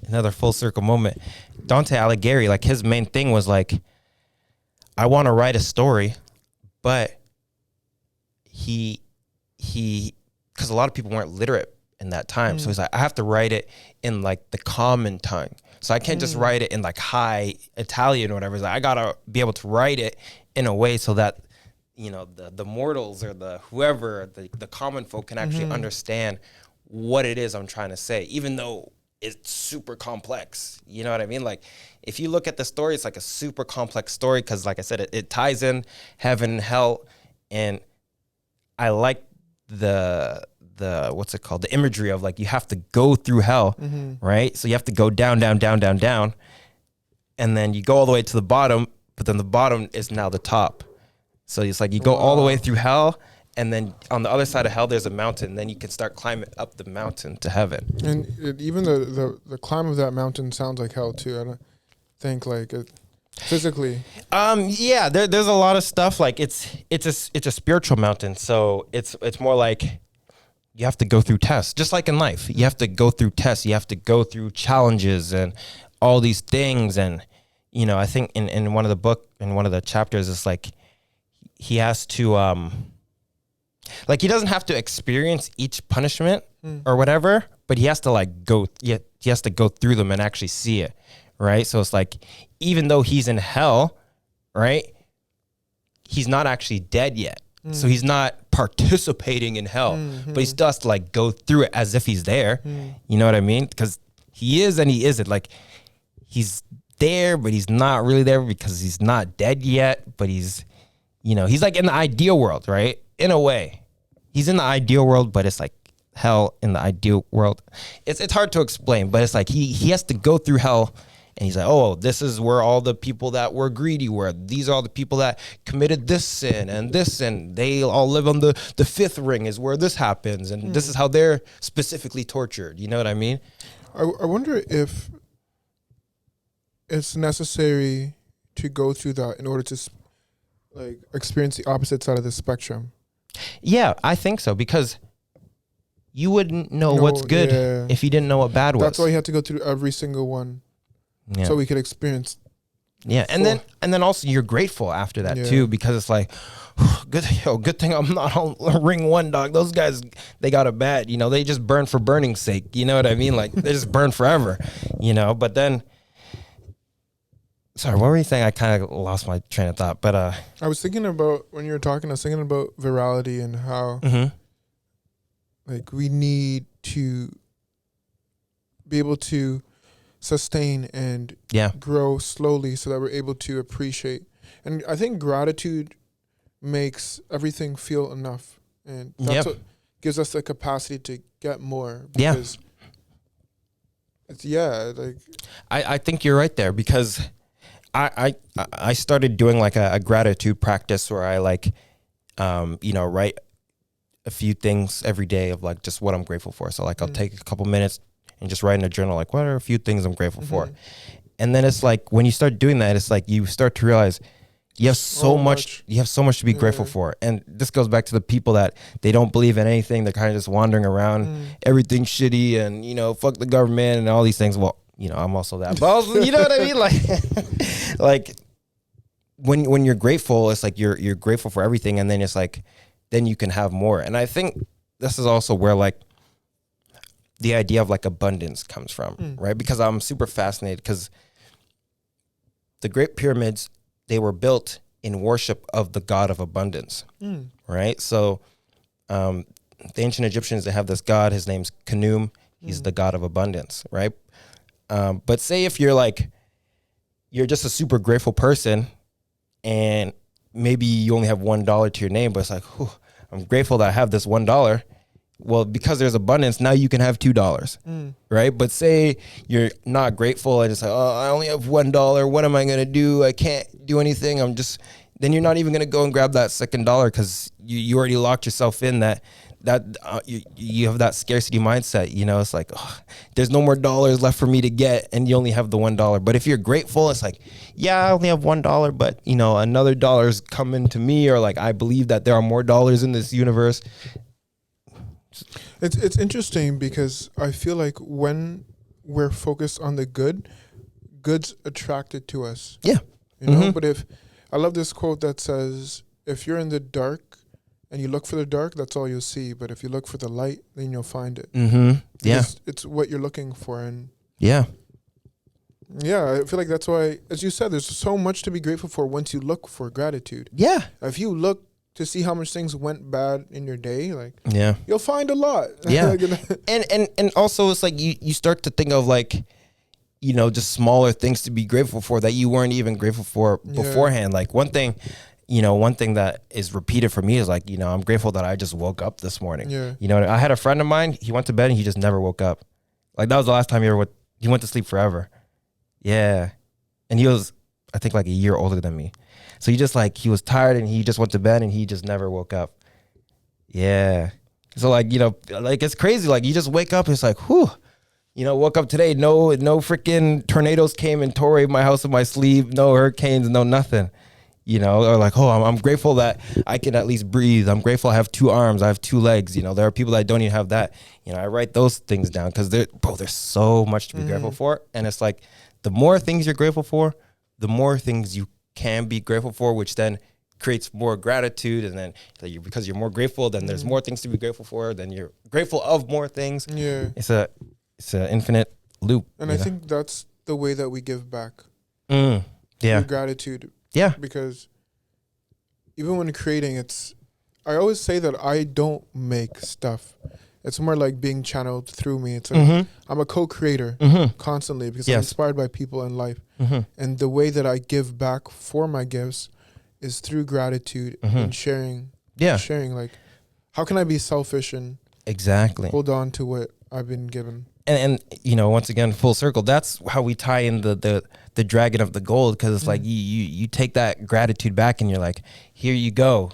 another full circle moment, Dante Alighieri, like his main thing was like, I want to write a story, but he, because a lot of people weren't literate in that time. So he's like, I have to write it in like the common tongue. So I can't just write it in like high Italian or whatever. He's like, I gotta be able to write it in a way so that, the mortals or the whoever, the common folk can actually understand what it is I'm trying to say, even though it's super complex. You know what I mean? Like if you look at the story, it's like a super complex story because like I said, it ties in heaven and hell. And I like the what's it called? The imagery of like you have to go through hell, right? So you have to go down, down, down, down, down. And then you go all the way to the bottom, but then the bottom is now the top. So it's like you go all the way through hell, and then on the other side of hell, there's a mountain. Then you can start climbing up the mountain to heaven. And even the climb of that mountain sounds like hell too. I don't think like it physically. Yeah, there's a lot of stuff. Like it's a spiritual mountain. So it's more like you have to go through tests, just like in life. You have to go through tests. You have to go through challenges and all these things. And I think in one of the chapters, it's like he has to like he doesn't have to experience each punishment or whatever, but he has to like he has to go through them and actually see it, right? So it's like even though he's in hell, right, he's not actually dead yet. So he's not participating in hell, but he still has to like go through it as if he's there. You know what I mean? Because he is and he isn't. Like he's there, but he's not really there because he's not dead yet, but he's he's like in the ideal world, right? In a way, he's in the ideal world, but it's like hell in the ideal world. It's hard to explain, but it's like he has to go through hell, and he's like, oh, this is where all the people that were greedy were. These are all the people that committed this sin and this sin. They all live on the fifth ring is where this happens, and this is how they're specifically tortured. You know what I mean? I wonder if it's necessary to go through that in order to like experience the opposite side of the spectrum. Yeah, I think so, because you wouldn't know what's good if you didn't know what bad was. That's why you have to go through every single one, so we could experience. Yeah, and then also you're grateful after that too, because it's like, good thing I'm not on ring one, dog. Those guys, they got it bad. They just burn for burning's sake. You know what I mean? Like they just burn forever. But then. Sorry, what were you saying? I kind of lost my train of thought, but I was thinking about when you were talking. I was thinking about virality and how, like, we need to be able to sustain and grow slowly so that we're able to appreciate. And I think gratitude makes everything feel enough, and that's what gives us the capacity to get more. Because like I think you're right there, because I started doing like a gratitude practice where I like write a few things every day of like just what I'm grateful for. So like I'll take a couple minutes and just write in a journal like what are a few things I'm grateful for. And then it's like when you start doing that, it's like you start to realize you have so much to be grateful for. And this goes back to the people that they don't believe in anything. They're kind of just wandering around, everything's shitty, and fuck the government and all these things. Well, I'm also that, but also, you know what I mean? Like when you're grateful, it's like you're grateful for everything, and then it's like then you can have more. And I think this is also where like the idea of like abundance comes from, right? Because I'm super fascinated, because the Great Pyramids, they were built in worship of the god of abundance, right? So the ancient Egyptians, they have this god, his name's 𝓁. He's the god of abundance, right? But say if you're just a super grateful person, and maybe you only have $1 to your name, but it's like, I'm grateful that I have this $1. Well, because there's abundance, now you can have $2, right? But say you're not grateful and it's like, oh, I only have $1. What am I going to do? I can't do anything. Then you're not even going to go and grab that second dollar, because you already locked yourself in that you have that scarcity mindset. It's like, oh, there's no more dollars left for me to get, and you only have the $1. But if you're grateful, it's like, yeah, I only have $1, but another dollar's coming to me, or like I believe that there are more dollars in this universe. It's interesting, because I feel like when we're focused on the good's attracted to us. Yeah. But I love this quote that says, if you're in the dark and you look for the dark, that's all you'll see. But if you look for the light, then you'll find it. Yeah. It's what you're looking for. And yeah, I feel like that's why, as you said, there's so much to be grateful for once you look for gratitude. Yeah. If you look to see how much things went bad in your day, you'll find a lot. Yeah. and also it's like you start to think of like, just smaller things to be grateful for that you weren't even grateful for beforehand. Like one thing that is repeated for me is like, I'm grateful that I just woke up this morning. Yeah. I had a friend of mine, he went to bed and he just never woke up. Like that was the last time he went to sleep forever. Yeah. And he was, I think, like a year older than me. So he was tired and he just went to bed and he just never woke up. Yeah. So like, it's crazy. Like you just wake up, it's like, whew, woke up today. No freaking tornadoes came and tore away my house in my sleep. No hurricanes, no nothing. Or like, oh, I'm grateful that I can at least breathe. I'm grateful I have 2 arms. I have 2 legs. There are people that don't even have that. I write those things down because there's so much to be grateful for. And it's like, the more things you're grateful for, the more things you can be grateful for, which then creates more gratitude. And then because you're more grateful, then there's more things to be grateful for. Then you're grateful of more things. Yeah. It's an infinite loop. And I think that's the way that we give back. Yeah. Through gratitude. Yeah. Because even when creating, I always say that I don't make stuff. It's more like being channeled through me. It's like I'm a co-creator constantly, because I'm inspired by people in life. And the way that I give back for my gifts is through gratitude and sharing. Yeah. Sharing, like, how can I be selfish and hold on to what I've been given? And once again, full circle, that's how we tie in the dragon of the gold, because it's like you take that gratitude back and you're like, here you go,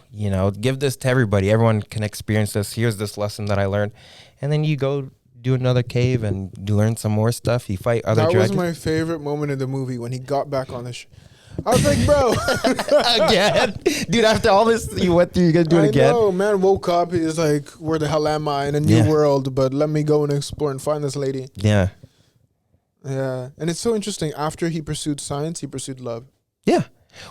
give this to everybody. Everyone can experience this. Here's this lesson that I learned. And then you go do another cave and you learn some more stuff. You fight other dragons. That was my favorite moment in the movie, when he got back on the I was like, bro. Again? Dude, after all this you went through, you're going to do it again? I know, man woke up. He's like, where the hell am I? In a new world, but let me go and explore and find this lady. Yeah. Yeah. And it's so interesting. After he pursued science, he pursued love. Yeah.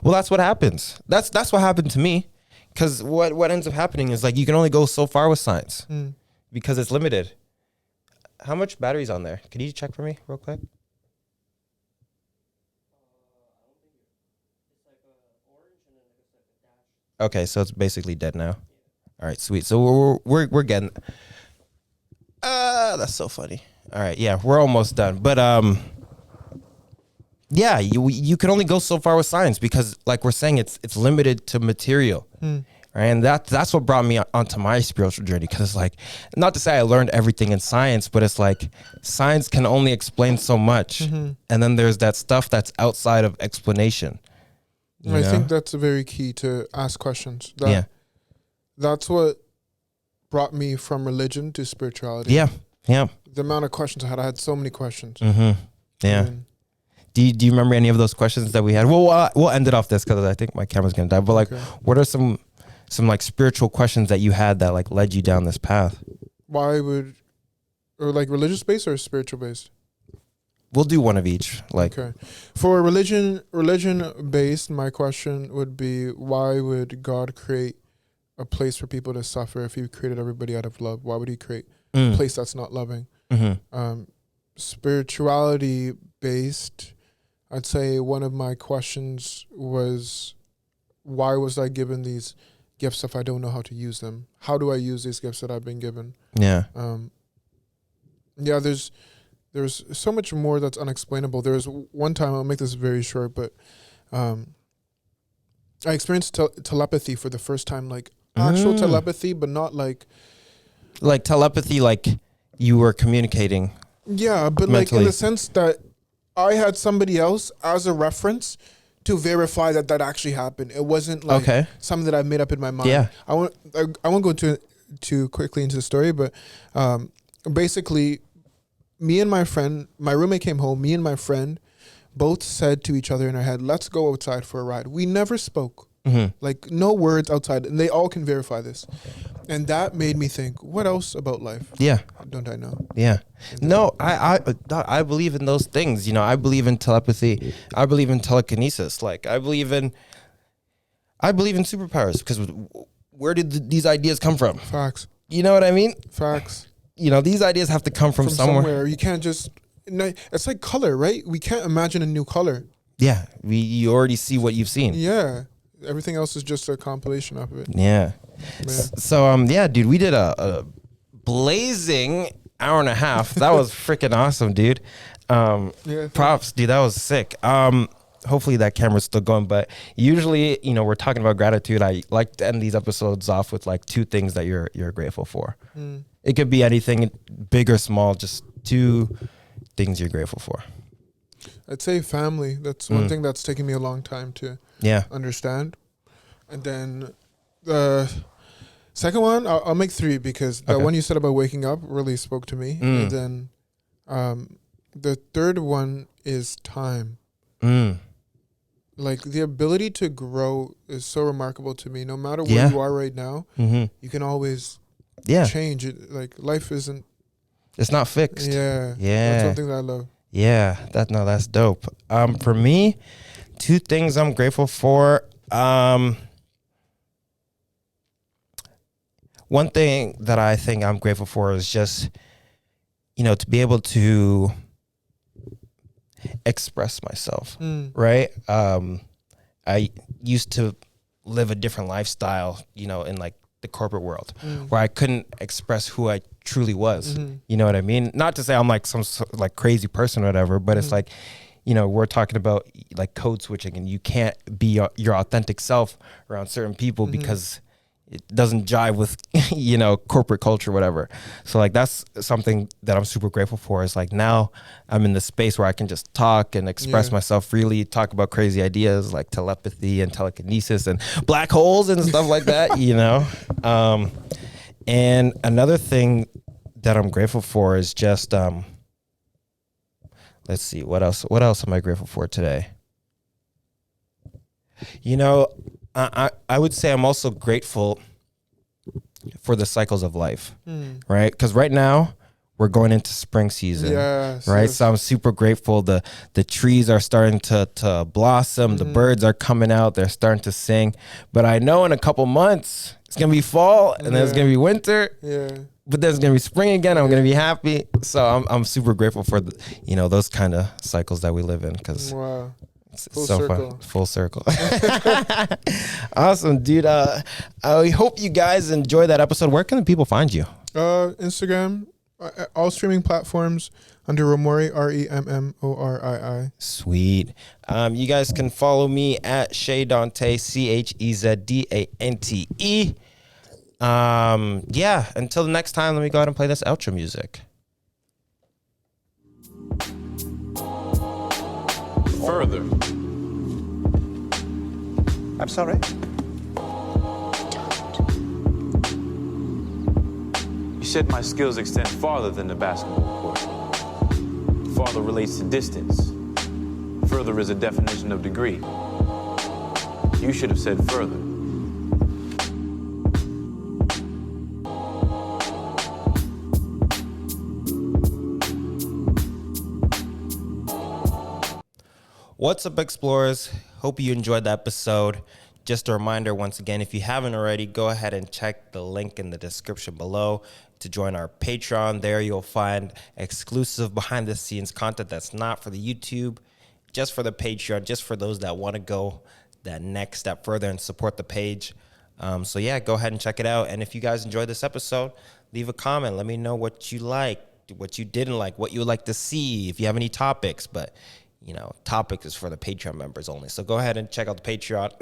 Well, that's what happens. That's what happened to me. Because what ends up happening is like you can only go so far with science because it's limited. How much battery's on there? Could you check for me real quick? Okay, so it's basically dead now. All right, sweet. So we're getting. That's so funny. All right, yeah, we're almost done. But yeah, you can only go so far with science because, like we're saying, it's limited to material, right? And that's what brought me onto my spiritual journey. Because it's like, not to say I learned everything in science, but it's like science can only explain so much, and then there's that stuff that's outside of explanation. I think that's very key to ask questions. That's what brought me from religion to spirituality. Yeah. The amount of questions I had so many questions. Yeah. Do you remember any of those questions that we had? Well, we'll end it off this because I think my camera's gonna die. But like, what are some like spiritual questions that you had that like led you down this path? Or like religious based or spiritual based? We'll do one of each. Like, for religion based, my question would be, why would God create a place for people to suffer if he created everybody out of love? Why would he create a place that's not loving? Spirituality based, I'd say one of my questions was, why was I given these gifts if I don't know how to use them? How do I use these gifts that I've been given? There's so much more that's unexplainable. There was one time, I'll make this very short, but I experienced telepathy for the first time, like actual telepathy, but not like telepathy, like you were communicating. Yeah, but mentally. Like in the sense that I had somebody else as a reference to verify that actually happened. It wasn't like something that I made up in my mind. Yeah. I won't go too quickly into the story, but basically, me and my friend, my roommate came home, me and my friend both said to each other in our head, let's go outside for a ride. We never spoke. Like no words outside, and they all can verify this. And that made me think, what else about life? Yeah. Don't I know? Yeah. No, I believe in those things. You know, I believe in telepathy. I believe in telekinesis. Like I believe in superpowers, because where did these ideas come from? Facts. You know what I mean? Facts. You know, these ideas have to come from somewhere. You can't just, it's like color, right? We can't imagine a new color. Yeah. You already see what you've seen. Yeah. Everything else is just a compilation of it. Yeah. So, dude, we did a blazing hour and a half. That was freaking awesome, dude. Props, dude. That was sick. Hopefully that camera's still going, but usually, you know, we're talking about gratitude. I like to end these episodes off with like 2 things that you're grateful for. It could be anything, big or small, just 2 things you're grateful for. I'd say family. That's one thing that's taken me a long time to understand. And then the second one, I'll make 3, because the one you said about waking up really spoke to me. And then the third one is time. Like the ability to grow is so remarkable to me. No matter where you are right now, you can always change it. Like life isn't, it's not fixed. Yeah. That's one thing that I love. Yeah, that's dope. For me, 2 things I'm grateful for. One thing that I think I'm grateful for is just, you know, to be able to express myself, right? I used to live a different lifestyle, you know, in like the corporate world, where I couldn't express who I truly was. You know what I mean? Not to say I'm like some like crazy person or whatever, but it's like, you know, we're talking about like code switching, and you can't be your authentic self around certain people because it doesn't jive with, you know, corporate culture, whatever. So like, that's something that I'm super grateful for, is like now I'm in the space where I can just talk and express myself freely, talk about crazy ideas like telepathy and telekinesis and black holes and stuff like that, you know? And another thing that I'm grateful for is just, let's see, what else am I grateful for today? You know, I would say I'm also grateful for the cycles of life, right? Because right now we're going into spring season, right? So I'm super grateful. The trees are starting to blossom. The birds are coming out. They're starting to sing. But I know in a couple months it's gonna be fall, and then it's gonna be winter. But then it's gonna be spring again. I'm gonna be happy. So I'm super grateful for you know, those kind of cycles that we live in, because it's so fun. Full circle. Awesome, dude. I hope you guys enjoy that episode. Where can the people find you? Instagram, All streaming platforms under 𝓟MORI, REMMORII. Sweet. You guys can follow me at Chez Dante, CHEZDANTE. Yeah, until the next time, let me go ahead and play this outro music. Further. I'm sorry. You said my skills extend farther than the basketball court. Farther relates to distance. Further is a definition of degree. You should have said further. What's up, explorers? Hope you enjoyed the episode. Just a reminder, once again, if you haven't already, go ahead and check the link in the description below to join our Patreon. There you'll find exclusive behind-the-scenes content that's not for the YouTube, just for the Patreon, just for those that want to go that next step further and support the page. So yeah, go ahead and check it out. And if you guys enjoyed this episode, leave a comment. Let me know what you liked, what you didn't like, what you would like to see, if you have any topics. But you know, topic is for the Patreon members only. So go ahead and check out the Patreon.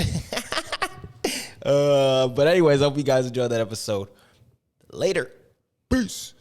But anyways, I hope you guys enjoyed that episode. Later. Peace.